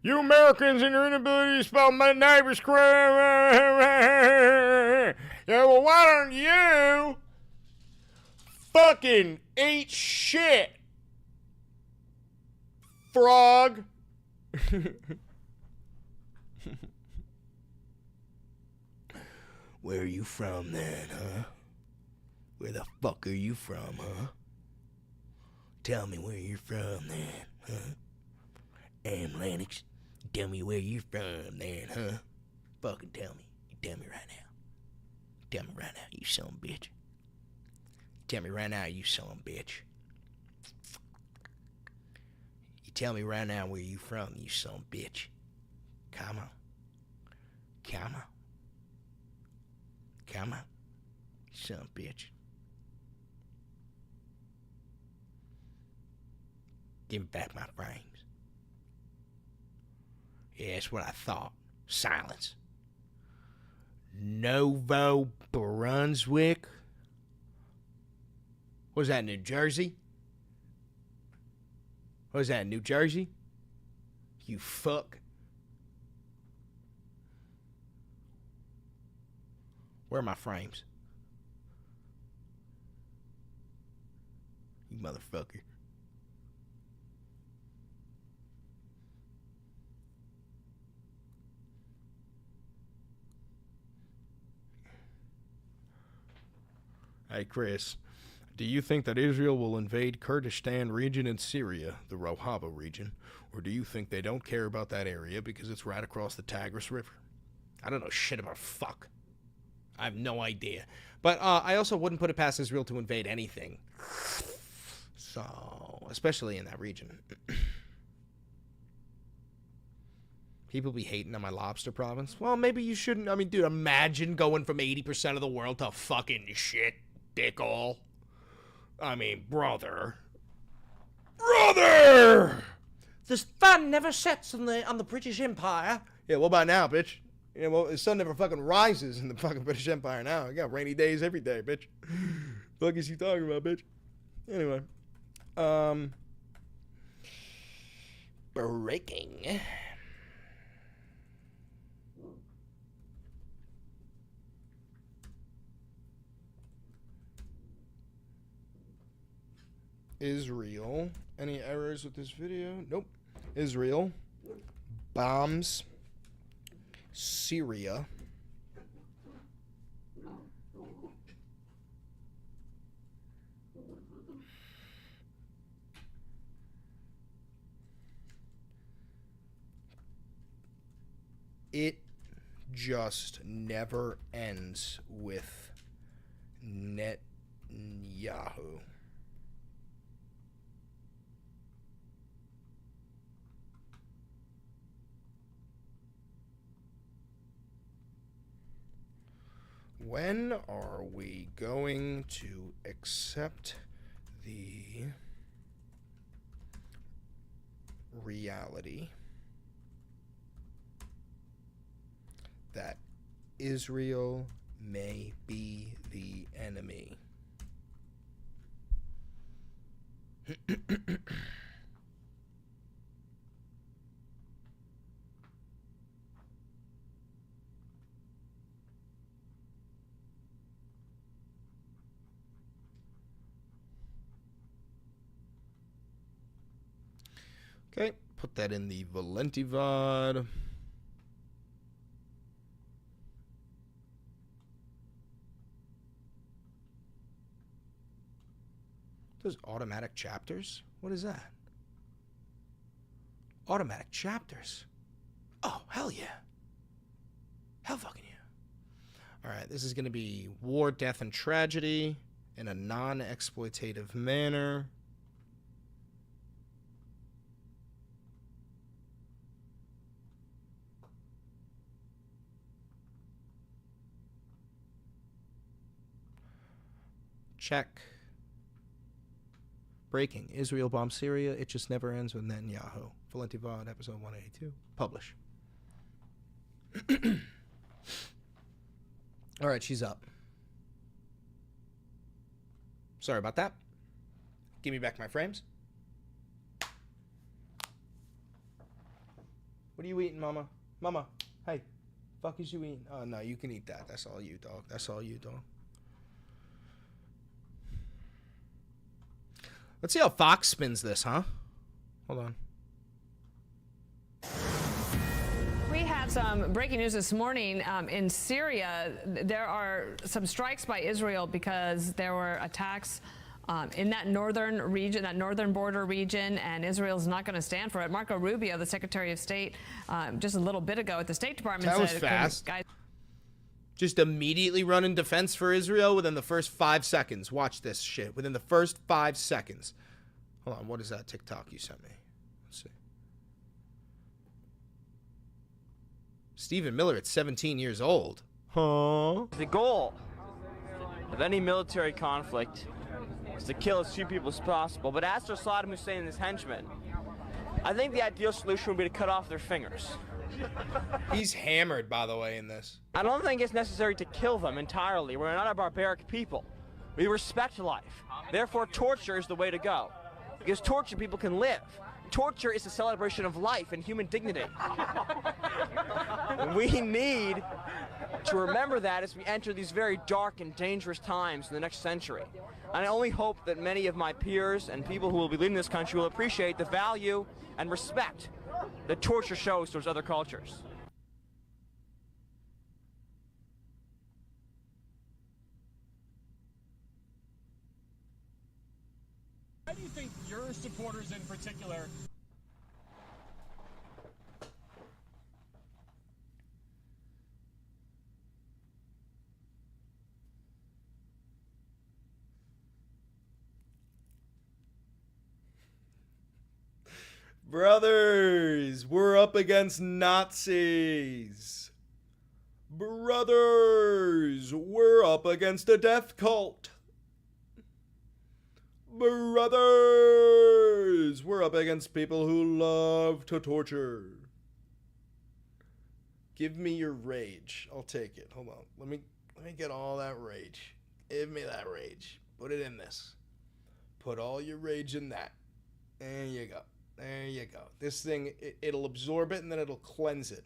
You Americans and your inability to spell my neighbor's crime. Yeah, well, why don't you fucking eat shit, frog? Where are you from then, huh? Where the fuck are you from, huh? Tell me where you're from then, huh? Lennox, tell me where you're from then, huh? Fucking tell me. You tell me right now. Tell me right now, you son of a bitch. Tell me right now, you son of a bitch. You tell me right now where you from, you son of a bitch. Come on. Come on. Come on. You son of a bitch. Give me back my frames. Yeah, that's what I thought. Silence. Novo Brunswick? Was that New Jersey? Was that New Jersey? You fuck. Where are my frames? You motherfucker. Hey, Chris, do you think that Israel will invade Kurdistan region in Syria, the Rojava region, or do you think they don't care about that area because it's right across the Tigris River? I don't know shit about fuck. I have no idea. But I also wouldn't put it past Israel to invade anything. So, especially in that region. People be hating on my lobster province. Well, maybe you shouldn't. I mean, dude, imagine going from 80% of the world to fucking shit. Dick all. I mean, brother. Brother! The sun never sets on the British Empire. Yeah, what about now, bitch? Yeah, well, the sun never fucking rises in the fucking British Empire now. You got rainy days every day, bitch. The fuck is you talking about, bitch? Anyway. Breaking. Israel. Any errors with this video? Nope. Israel bombs Syria. It just never ends with Netanyahu. When are we going to accept the reality that Israel may be the enemy? Okay, put that in the Valenti VOD. Those automatic chapters? What is that? Automatic chapters? Oh, hell yeah. Hell fucking yeah. Alright, this is going to be war, death, and tragedy in a non-exploitative manner. Check. Breaking. Israel bombs Syria. It just never ends with Netanyahu. Valenti VOD, episode 182. Publish. All right, she's up. Sorry about that. Give me back my frames. What are you eating, Mama? Mama, hey. Fuck is you eating? Oh, no, you can eat that. That's all you, dog. That's all you, dog. Let's see how Fox spins this, huh? Hold on. We have some breaking news this morning. In Syria, there are some strikes by Israel because there were attacks in that northern region, that northern border region, and Israel's not going to stand for it. Marco Rubio, the Secretary of State, just a little bit ago at the State Department that said... was fast. Guys, just immediately run in defense for Israel within the first 5 seconds. Watch this shit. Within the first 5 seconds. Hold on, what is that TikTok you sent me? Let's see. Stephen Miller at 17 years old. Huh? The goal of any military conflict is to kill as few people as possible. But as for Saddam Hussein and his henchmen, I think the ideal solution would be to cut off their fingers. He's hammered, by the way, in this. I don't think it's necessary to kill them entirely. We're not a barbaric people. We respect life. Therefore, torture is the way to go. Because tortured people can live. Torture is a celebration of life and human dignity. We need to remember that as we enter these very dark and dangerous times in the next century. And I only hope that many of my peers and people who will be leading this country will appreciate the value and respect that torture shows towards other cultures. Why do you think your supporters in particular... Brothers, we're up against Nazis. Brothers, we're up against a death cult. Brothers, we're up against people who love to torture. Give me your rage. I'll take it. Hold on. Let me get all that rage. Give me that rage. Put it in this. Put all your rage in that. There you go. There you go. This thing, it'll absorb it and then it'll cleanse it.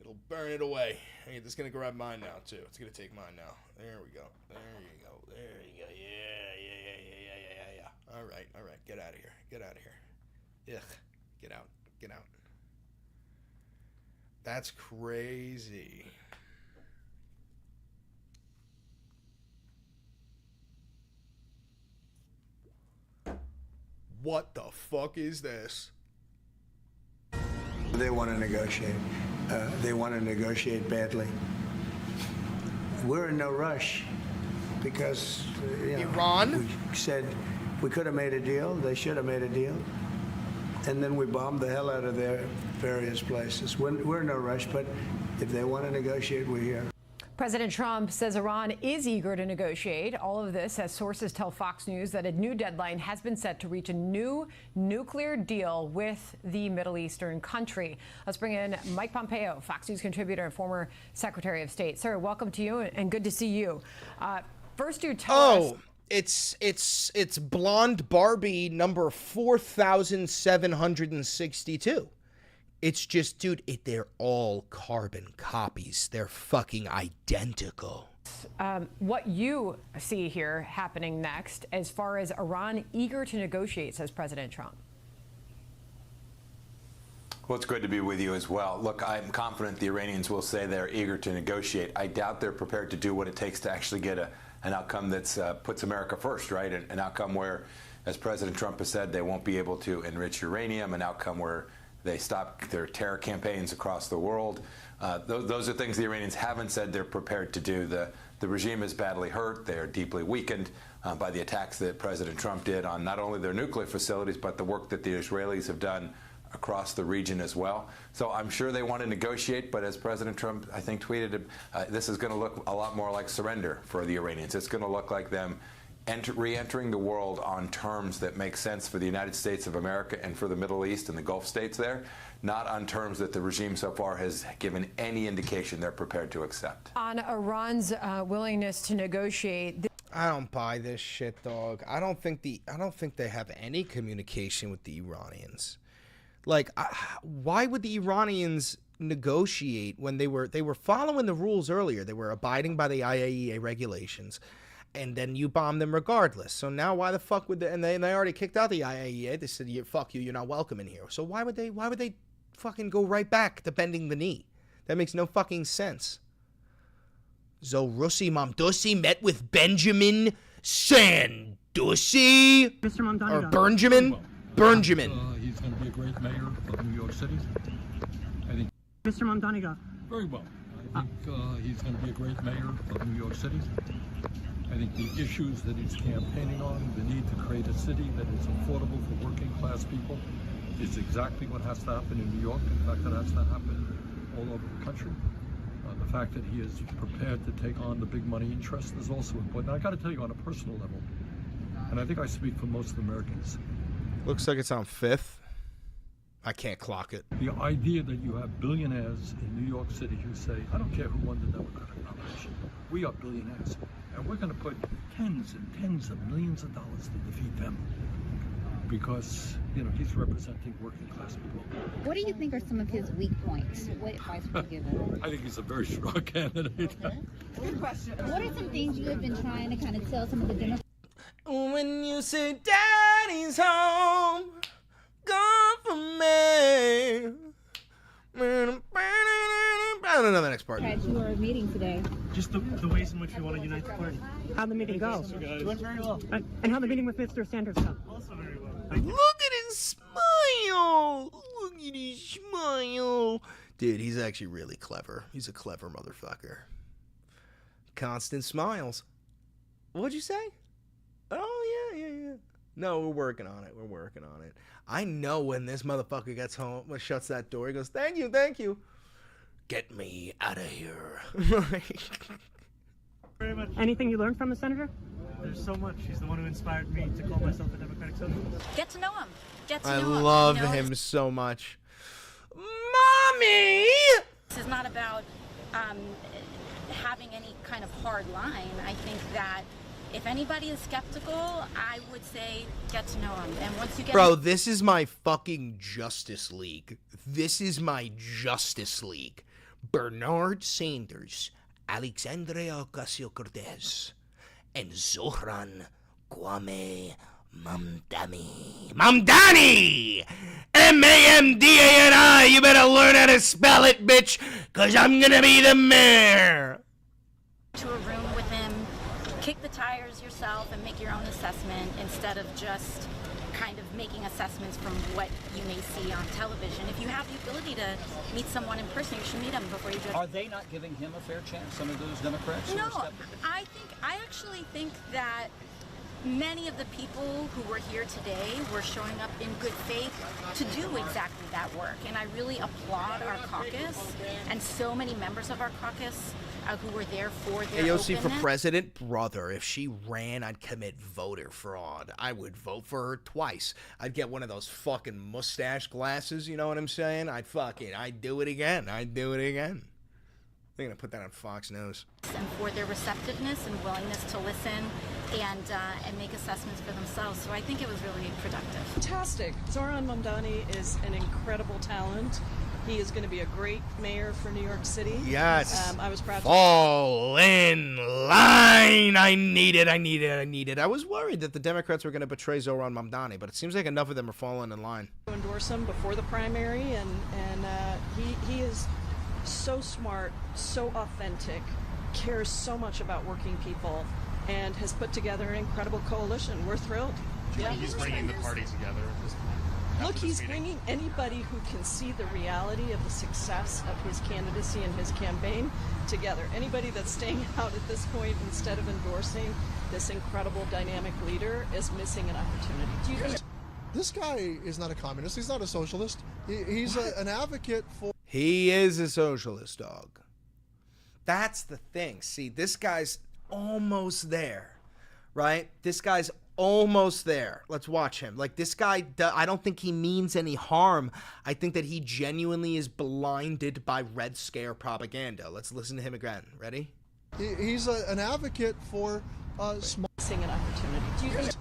It'll burn it away. Hey, this is going to grab mine now, too. It's going to take mine now. There we go. There you go. There you go. Yeah. All right. Get out of here. Get out of here. Ugh. Get out. Get out. That's crazy. What the fuck is this? They want to negotiate. They want to negotiate badly. We're in no rush because Iran? We said we could have made a deal. They should have made a deal. And then we bombed the hell out of their various places. We're in no rush, but if they want to negotiate, we're here. President Trump says Iran is eager to negotiate. All of this as sources tell Fox News that a new deadline has been set to reach a new nuclear deal with the Middle Eastern country. Let's bring in Mike Pompeo, Fox News contributor and former Secretary of State. Sir, welcome to you and good to see you. First, you tell us. It's Blonde Barbie number 4,762. It's just, dude, they're all carbon copies. They're fucking identical. What you see here happening next, as far as Iran eager to negotiate, says President Trump. Well, it's good to be with you as well. Look, I'm confident the Iranians will say they're eager to negotiate. I doubt they're prepared to do what it takes to actually get an outcome that puts America first, right? An outcome where, as President Trump has said, they won't be able to enrich uranium, an outcome where they stop their terror campaigns across the world. Those are things the Iranians haven't said they're prepared to do. The regime is badly hurt. They are deeply weakened by the attacks that President Trump did on not only their nuclear facilities, but the work that the Israelis have done across the region as well. So I'm sure they want to negotiate, but as President Trump, I think, tweeted, this is going to look a lot more like surrender for the Iranians. It's going to look like them re-entering the world on terms that make sense for the United States of America and for the Middle East and the Gulf states there, not on terms that the regime so far has given any indication they're prepared to accept. On Iran's willingness to negotiate. I don't buy this shit, dog. I don't think they have any communication with the Iranians. Like, why would the Iranians negotiate when they were following the rules earlier? They were abiding by the IAEA regulations. And then you bomb them regardless. So now why the fuck would they? And they already kicked out the IAEA. They said, "Fuck you, you're not welcome in here." So why would they fucking go right back to bending the knee? That makes no fucking sense. Zorussi Mamdossi met with Benjamin Sandusi. Mr. Mamdani, or Benjamin. Benjamin. He's going to be a great mayor of New York City. I think. Mr. Mamdani. Very well. I think he's going to be a great mayor of New York City. I think the issues that he's campaigning on, the need to create a city that is affordable for working class people, is exactly what has to happen in New York. In fact, that has to happen all over the country. The fact that he is prepared to take on the big money interest is also important. I got to tell you on a personal level, and I think I speak for most of Americans. Looks like it's on 5th. I can't clock it. The idea that you have billionaires in New York City who say, I don't care who won the Democratic nomination, we are billionaires, and we're going to put tens and tens of millions of dollars to defeat them. Because, he's representing working class people. What do you think are some of his weak points? What advice would you give him? I think he's a very strong candidate. Good question. What are some things you have been trying to kind of tell some of the Democrats? When you say daddy's home, gone from me. I don't know the next part. You are meeting today. Just the ways in which we want to unite the party. How'd the meeting go? It went very well. And how'd the meeting with Mr. Sanders go? Also very well. Look at his smile. Look at his smile. Dude, he's actually really clever. He's a clever motherfucker. Constant smiles. What'd you say? Oh, yeah. No, we're working on it. I know when this motherfucker gets home, shuts that door, he goes, thank you. Get me out of here. Very much. Anything you learned from the senator? There's so much. He's the one who inspired me to call myself a Democratic Socialist. Get to know him. I love him so much. Mommy! This is not about having any kind of hard line. I think that if anybody is skeptical, I would say get to know him. And once you get... Bro, this is my fucking Justice League. Bernard Sanders, Alexandria Ocasio-Cortez, and Zohran Kwame Mamdani. Mamdani! M-A-M-D-A-N-I! You better learn how to spell it, bitch, because I'm going to be the mayor. To a room with him, kick the tires yourself and make your own assessment instead of just kind of making assessments from what you may see on television. If you have the ability to meet someone in person, you should meet them before you judge. Are they not giving him a fair chance, some of those Democrats? No, I actually think that many of the people who were here today were showing up in good faith to do exactly that work. And I really applaud our caucus and so many members of our caucus who were there for their AOC for openness. president? Brother, if she ran, I'd commit voter fraud. I would vote for her twice. I'd get one of those fucking mustache glasses, you know what I'm saying? I'd do it again. They're going to put that on Fox News. And for their receptiveness and willingness to listen and make assessments for themselves. So I think it was really productive. Fantastic. Zoran Mamdani is an incredible talent. He is going to be a great mayor for New York City. Yes. I was proud to fall in line. I need it. I was worried that the Democrats were going to betray Zoran Mamdani, but it seems like enough of them are falling in line. endorse him before the primary, and he is so smart, so authentic, cares so much about working people, and has put together an incredible coalition. We're thrilled. Yeah. He's bringing the party together at this point. Look, he's bringing anybody who can see the reality of the success of his candidacy and his campaign together. Anybody that's staying out at this point instead of endorsing this incredible dynamic leader is missing an opportunity. Do you think this guy is not a communist? He's not a socialist. He's an advocate for... He is a socialist, dog. That's the thing. See, this guy's almost there, right? This guy's almost there. Let's watch him. Like, this guy, I don't think he means any harm. I think that he genuinely is blinded by Red Scare propaganda. Let's listen to him again. Ready? He's an advocate for small... Missing an opportunity. Do you think...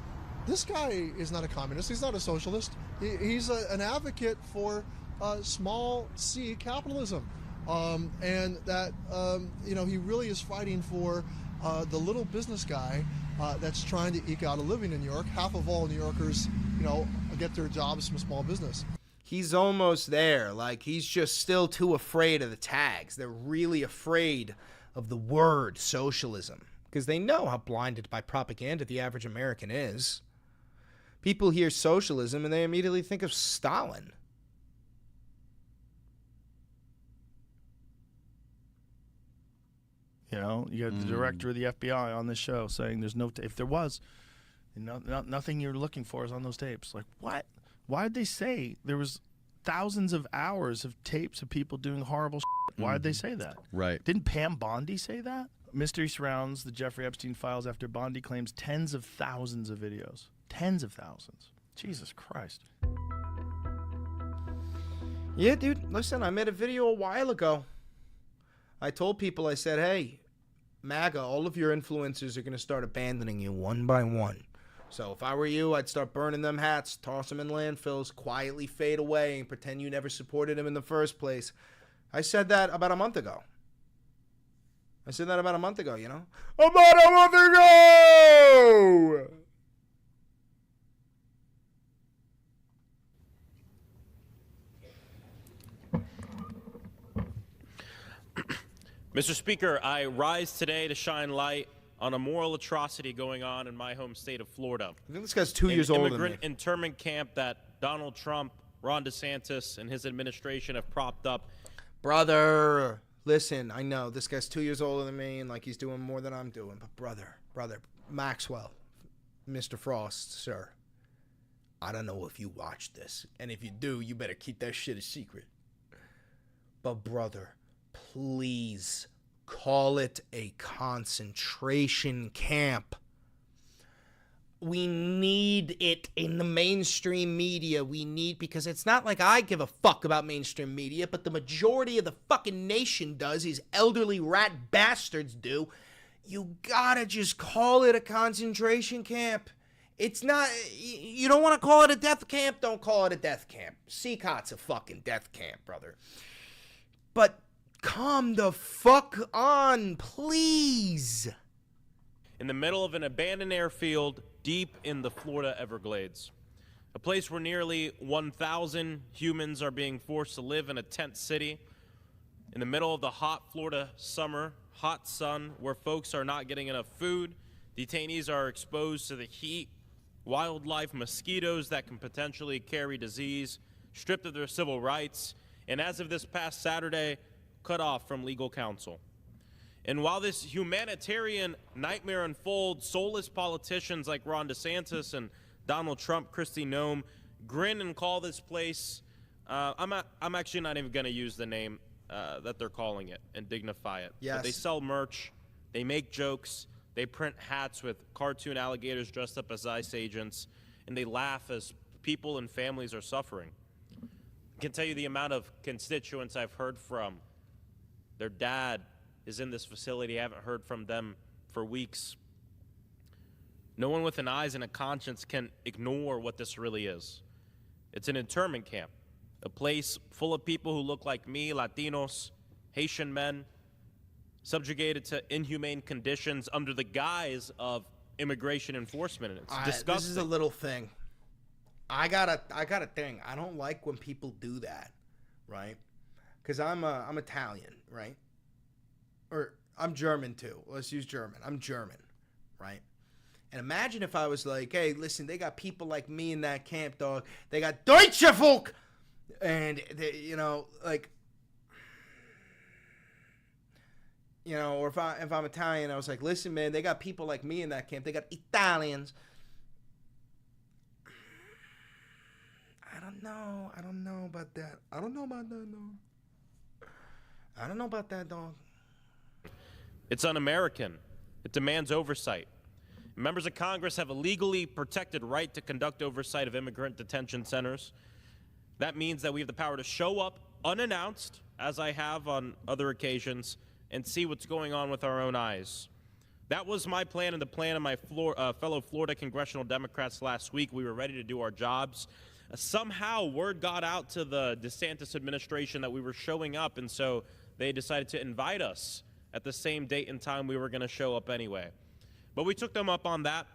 This guy is not a communist. He's not a socialist. He's an advocate for small c capitalism. And that, he really is fighting for the little business guy that's trying to eke out a living in New York. Half of all New Yorkers, get their jobs from small business. He's almost there. Like, he's just still too afraid of the tags. They're really afraid of the word socialism because they know how blinded by propaganda the average American is. People hear socialism and they immediately think of Stalin. You know, you got the director of the FBI on this show saying there's no, if there was, nothing you're looking for is on those tapes. Like, what? Why did they say there was thousands of hours of tapes of people doing horrible shit? Why did they say that? Right. Didn't Pam Bondi say that? Mystery surrounds the Jeffrey Epstein files after Bondi claims tens of thousands of videos. Tens of thousands. Jesus Christ. Yeah, dude, listen, I made a video a while ago. I told people, I said, hey, MAGA, all of your influencers are going to start abandoning you one by one. So if I were you, I'd start burning them hats, toss them in landfills, quietly fade away, and pretend you never supported them in the first place. I said that about a month ago. About a month ago. Mr. Speaker, I rise today to shine light on a moral atrocity going on in my home state of Florida. I think this guy's 2 years older than me. An immigrant internment camp that Donald Trump, Ron DeSantis, and his administration have propped up. Brother, listen, I know this guy's 2 years older than me and like he's doing more than I'm doing. But brother, Maxwell, Mr. Frost, sir, I don't know if you watched this. And if you do, you better keep that shit a secret. But brother, please call it a concentration camp. We need it in the mainstream media. Because it's not like I give a fuck about mainstream media, but the majority of the fucking nation does. These elderly rat bastards do. You gotta just call it a concentration camp. It's not, you don't want to call it a death camp, don't call it a death camp. CCOT's a fucking death camp, brother. But calm the fuck on, please. In the middle of an abandoned airfield, deep in the Florida Everglades, a place where nearly 1,000 humans are being forced to live in a tent city in the middle of the hot Florida summer, hot sun, where folks are not getting enough food. Detainees are exposed to the heat, wildlife, mosquitoes that can potentially carry disease, stripped of their civil rights, and as of this past Saturday, cut off from legal counsel. And while this humanitarian nightmare unfolds, soulless politicians like Ron DeSantis and Donald Trump, Kristi Noem, grin and call this place, I'm actually not even going to use the name that they're calling it and dignify it. Yes. But they sell merch, they make jokes, they print hats with cartoon alligators dressed up as ICE agents, and they laugh as people and families are suffering. I can tell you the amount of constituents I've heard from. Their dad is in this facility. I haven't heard from them for weeks. No one with an eyes and a conscience can ignore what this really is. It's an internment camp, a place full of people who look like me, Latinos, Haitian men, subjugated to inhumane conditions under the guise of immigration enforcement. And it's disgusting. This is a little thing. I got a thing. I don't like when people do that, right? Because I'm Italian, right? Or I'm German too. Let's use German. I'm German, right? And imagine if I was like, hey, listen, they got people like me in that camp, dog. They got Deutsche Volk, and they, like, or if I'm Italian, I was like, listen, man, they got people like me in that camp. They got Italians. I don't know about that. I don't know about that, dog. It's un-American. It demands oversight. Members of Congress have a legally protected right to conduct oversight of immigrant detention centers. That means that we have the power to show up unannounced, as I have on other occasions, and see what's going on with our own eyes. That was my plan and the plan of my fellow Florida congressional Democrats last week. We were ready to do our jobs. Somehow word got out to the DeSantis administration that we were showing up, and so they decided to invite us at the same date and time we were going to show up anyway. But we took them up on that.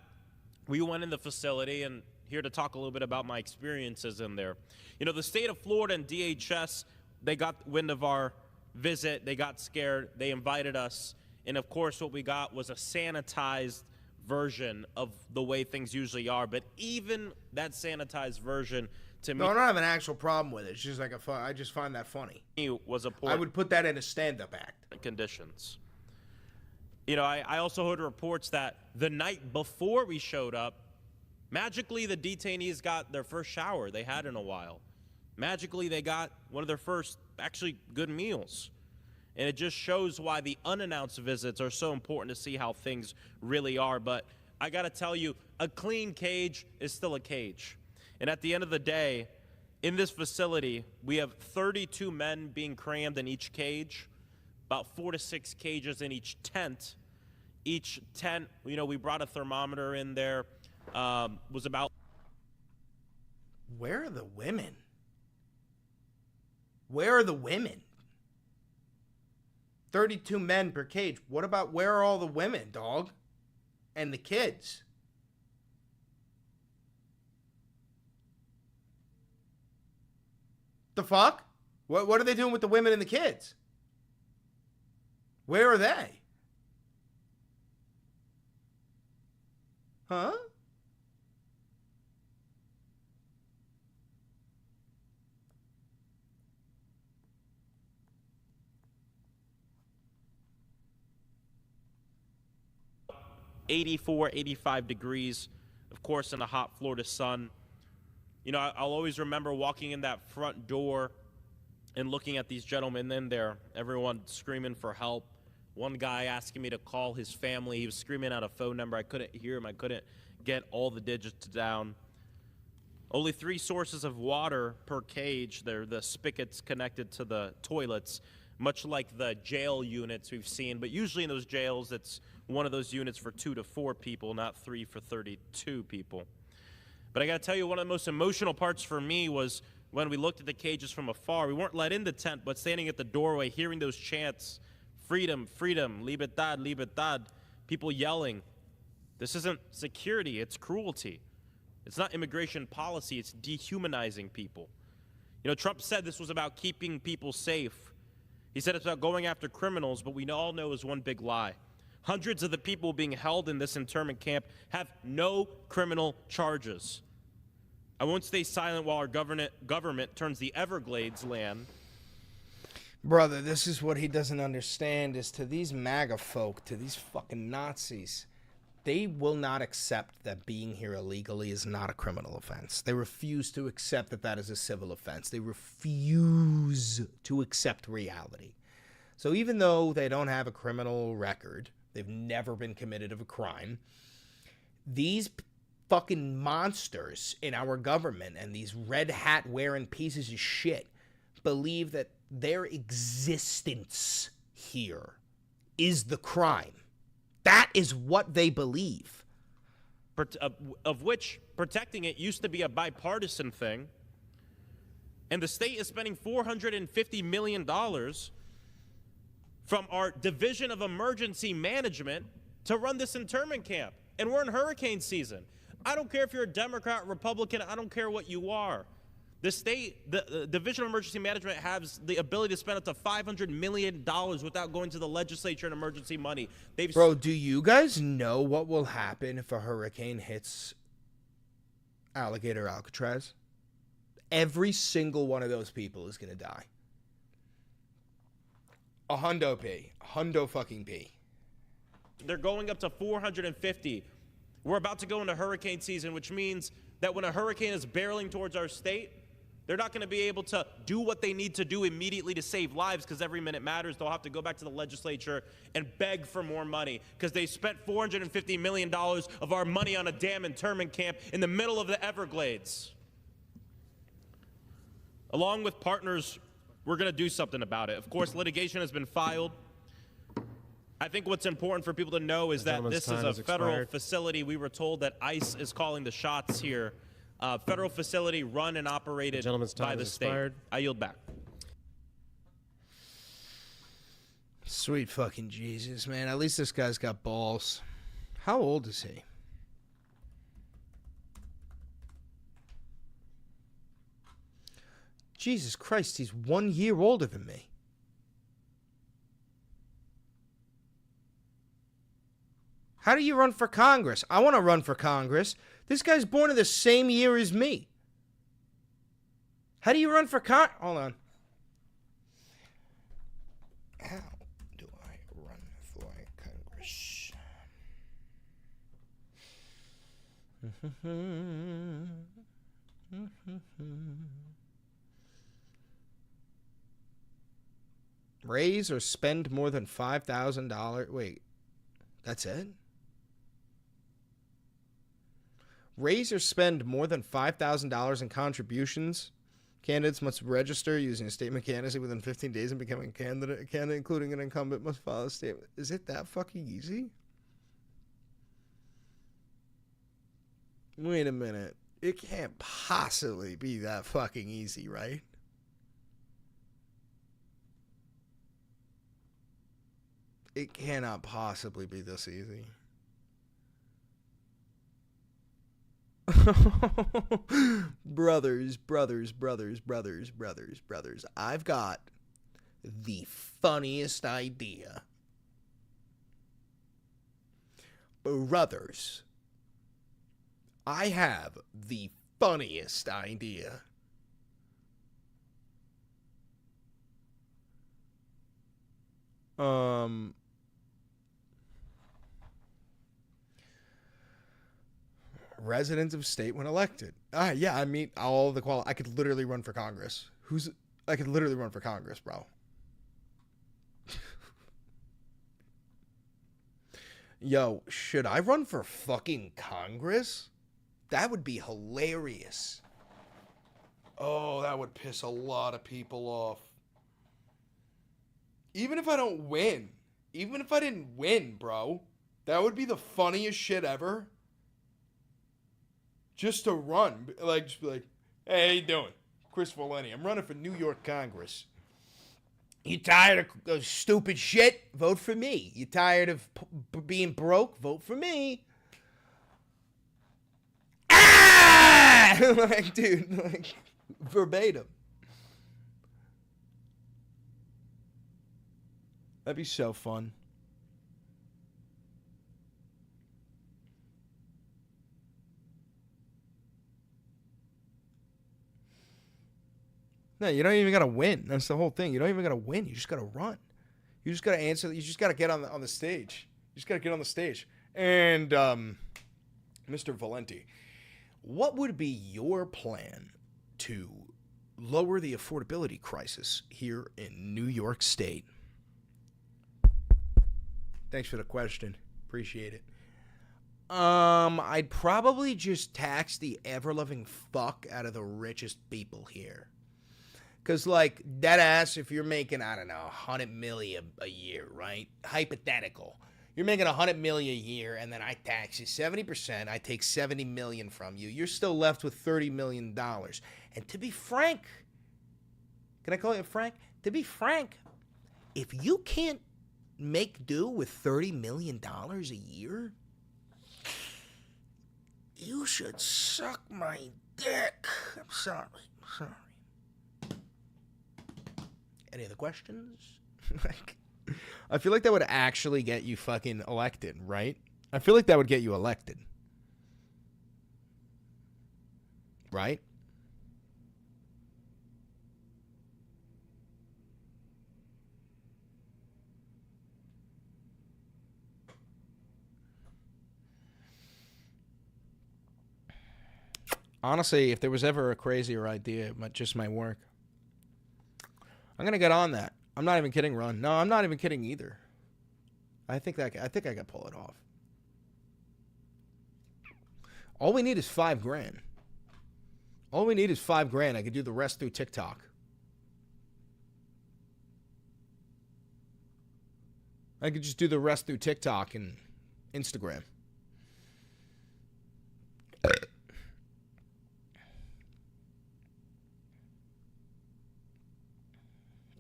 We went in the facility, and here to talk a little bit about my experiences in there. The state of Florida and DHS, they got wind of our visit. They got scared. They invited us. And, of course, what we got was a sanitized version of the way things usually are. But even that sanitized version, to me... No, I don't have an actual problem with it. It's just like I just find that funny. ...was a poor... I would put that in a stand-up act. ...conditions. I also heard reports that the night before we showed up, magically the detainees got their first shower they had in a while. Magically, they got one of their first, actually, good meals. And it just shows why the unannounced visits are so important to see how things really are. But I got to tell you, a clean cage is still a cage. And at the end of the day, in this facility, we have 32 men being crammed in each cage, about 4 to 6 cages in each tent. Each tent, we brought a thermometer in there, was about... Where are the women? Where are the women? 32 men per cage. What about where are all the women, dog? And the kids? The fuck? What are they doing with the women and the kids? Where are they? Huh? ...84, 85 degrees, of course, in the hot Florida sun. I'll always remember walking in that front door and looking at these gentlemen in there, everyone screaming for help. One guy asking me to call his family. He was screaming out a phone number. I couldn't hear him. I couldn't get all the digits down. Only 3 sources of water per cage. They're the spigots connected to the toilets, much like the jail units we've seen. But usually in those jails, it's one of those units for 2 to 4 people, not 3 for 32 people. But I got to tell you, one of the most emotional parts for me was when we looked at the cages from afar. We weren't let in the tent, but standing at the doorway, hearing those chants, freedom, freedom, libertad, libertad, people yelling. This isn't security, it's cruelty. It's not immigration policy, it's dehumanizing people. You know, Trump said this was about keeping people safe. He said it's about going after criminals, but we all know is one big lie. Hundreds of the people being held in this internment camp have no criminal charges. I won't stay silent while our government turns the Everglades land. Brother, this is what he doesn't understand is to these MAGA folk, to these fucking Nazis, they will not accept that being here illegally is not a criminal offense. They refuse to accept that that is a civil offense. They refuse to accept reality. So even though they don't have a criminal record, they've never been committed of a crime, these fucking monsters in our government and these red hat wearing pieces of shit believe that their existence here is the crime. That is what they believe. Of which protecting it used to be a bipartisan thing. And the state is spending $450 million from our Division of Emergency Management to run this internment camp. And we're in hurricane season. I don't care if you're a Democrat, Republican, I don't care what you are. The state, the Division of Emergency Management has the ability to spend up to $500 million without going to the legislature and emergency money. Bro, do you guys know what will happen if a hurricane hits Alligator Alcatraz? Every single one of those people is going to die. A hundo P. Hundo fucking P. They're going up to 450. We're about to go into hurricane season, which means that when a hurricane is barreling towards our state, they're not going to be able to do what they need to do immediately to save lives because every minute matters. They'll have to go back to the legislature and beg for more money because they spent $450 million of our money on a damn internment camp in the middle of the Everglades. Along with partners, we're going to do something about it. Of course, litigation has been filed. I think what's important for people to know is that this is a federal facility. We were told that ICE is calling the shots here. Federal facility run and operated by the state. I yield back. Sweet fucking Jesus, man. At least this guy's got balls. How old is he? Jesus Christ, he's 1 year older than me. How do you run for Congress? I want to run for Congress. This guy's born in the same year as me. How do you run for Hold on. How do I run for Congress? Raise or spend more than $5,000. Wait, that's it? Raise or spend more than $5,000 in contributions. Candidates must register using a statement candidacy within 15 days and becoming a candidate. A candidate, including an incumbent, must file a statement. Is it that fucking easy? Wait a minute. It can't possibly be that fucking easy, right? It cannot possibly be this easy. brothers. I've got the funniest idea. Brothers, I have the funniest idea. Residents of state when elected. Yeah, I mean, all the I could literally run for Congress. I could literally run for Congress, bro. Yo, should I run for fucking Congress? That would be hilarious. Oh, that would piss a lot of people off. Even if I don't win. Even if I didn't win, bro. That would be the funniest shit ever. Just to run. Just be like, hey, how you doing? Chris Valeni. I'm running for New York Congress. You tired of stupid shit? Vote for me. You tired of being broke? Vote for me. that. Like, dude, like, verbatim. That'd be so fun. No, you don't even gotta win. That's the whole thing. You don't even gotta win. You just gotta run. You just gotta answer. You just gotta get on the stage. You just gotta get on the stage. And Mr. Valenti, what would be your plan to lower the affordability crisis here in New York State? Thanks for the question. Appreciate it. I'd probably just tax the ever-loving fuck out of the richest people here. Because, like, dead ass, if you're making, I don't know, $100 million a year, right? Hypothetical. You're making $100 million a year, and then I tax you 70%. I take $70 million from you. You're still left with $30 million. And to be frank, can I call you Frank? To be frank, if you can't make do with $30 million a year, you should suck my dick. I'm sorry. Any other questions? I feel like that would actually get you fucking elected, right? I feel like that would get you elected. Right? Honestly, if there was ever a crazier idea, it just might work. I'm gonna get on that. I'm not even kidding, Ron. No, I'm not even kidding either. I think I could pull it off. All we need is $5,000. All we need is $5,000. I could do the rest through TikTok. I could just do the rest through TikTok and Instagram.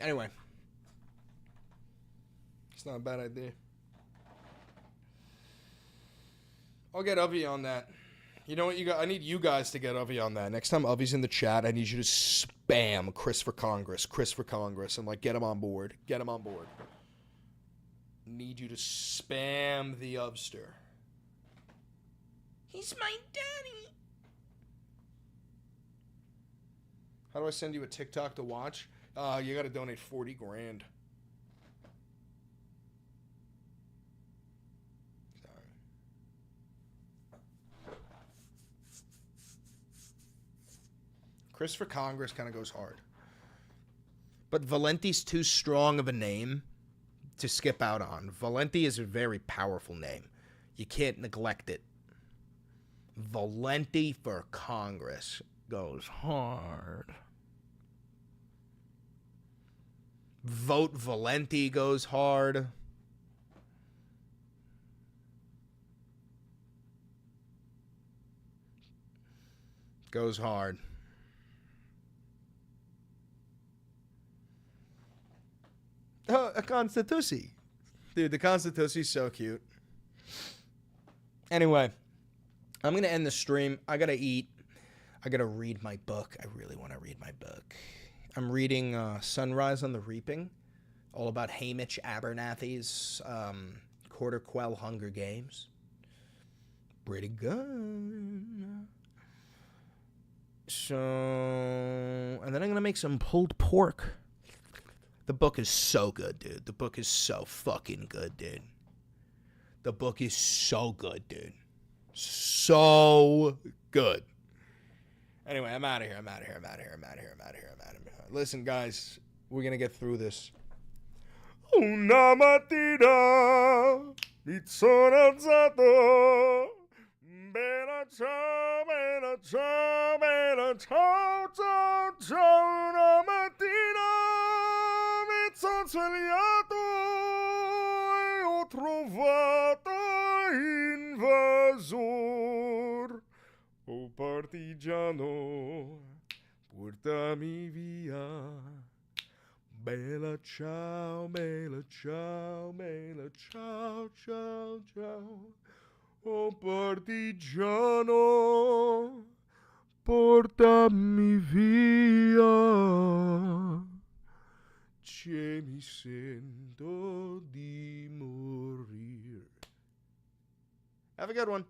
Anyway, it's not a bad idea. I'll get Ovey on that. You know what, you got? I need you guys to get Ovey on that. Next time Ovey's in the chat, I need you to spam Chris for Congress, and like get him on board. Get him on board. Need you to spam the Ovster. He's my daddy. How do I send you a TikTok to watch? You got to donate $40,000. Sorry. Chris for Congress kind of goes hard. But Valenti's too strong of a name to skip out on. Valenti is a very powerful name. You can't neglect it. Valenti for Congress goes hard. Vote Valenti goes hard. Goes hard. Oh, a Constitusi. Dude, the Constitusi's so cute. Anyway, I'm going to end the stream. I got to eat. I got to read my book. I really want to read my book. I'm reading Sunrise on the Reaping, all about Hamish Abernathy's Quarter Quell Hunger Games. Pretty good. So, and then I'm going to make some pulled pork. The book is so good, dude. The book is so fucking good, dude. The book is so good, dude. So good. Anyway, I'm out of here. Listen, guys, we're going to get through this. Una mattina mi sono alzato. Bella ciao, bella ciao, bella ciao, ciao, ciao. Una mattina mi sono svegliato e ho trovato invasor. Oh partigiano, portami via. Bella ciao, bella ciao, bella ciao, ciao, ciao. Oh partigiano, portami via, che mi sento di morir. Have a good one.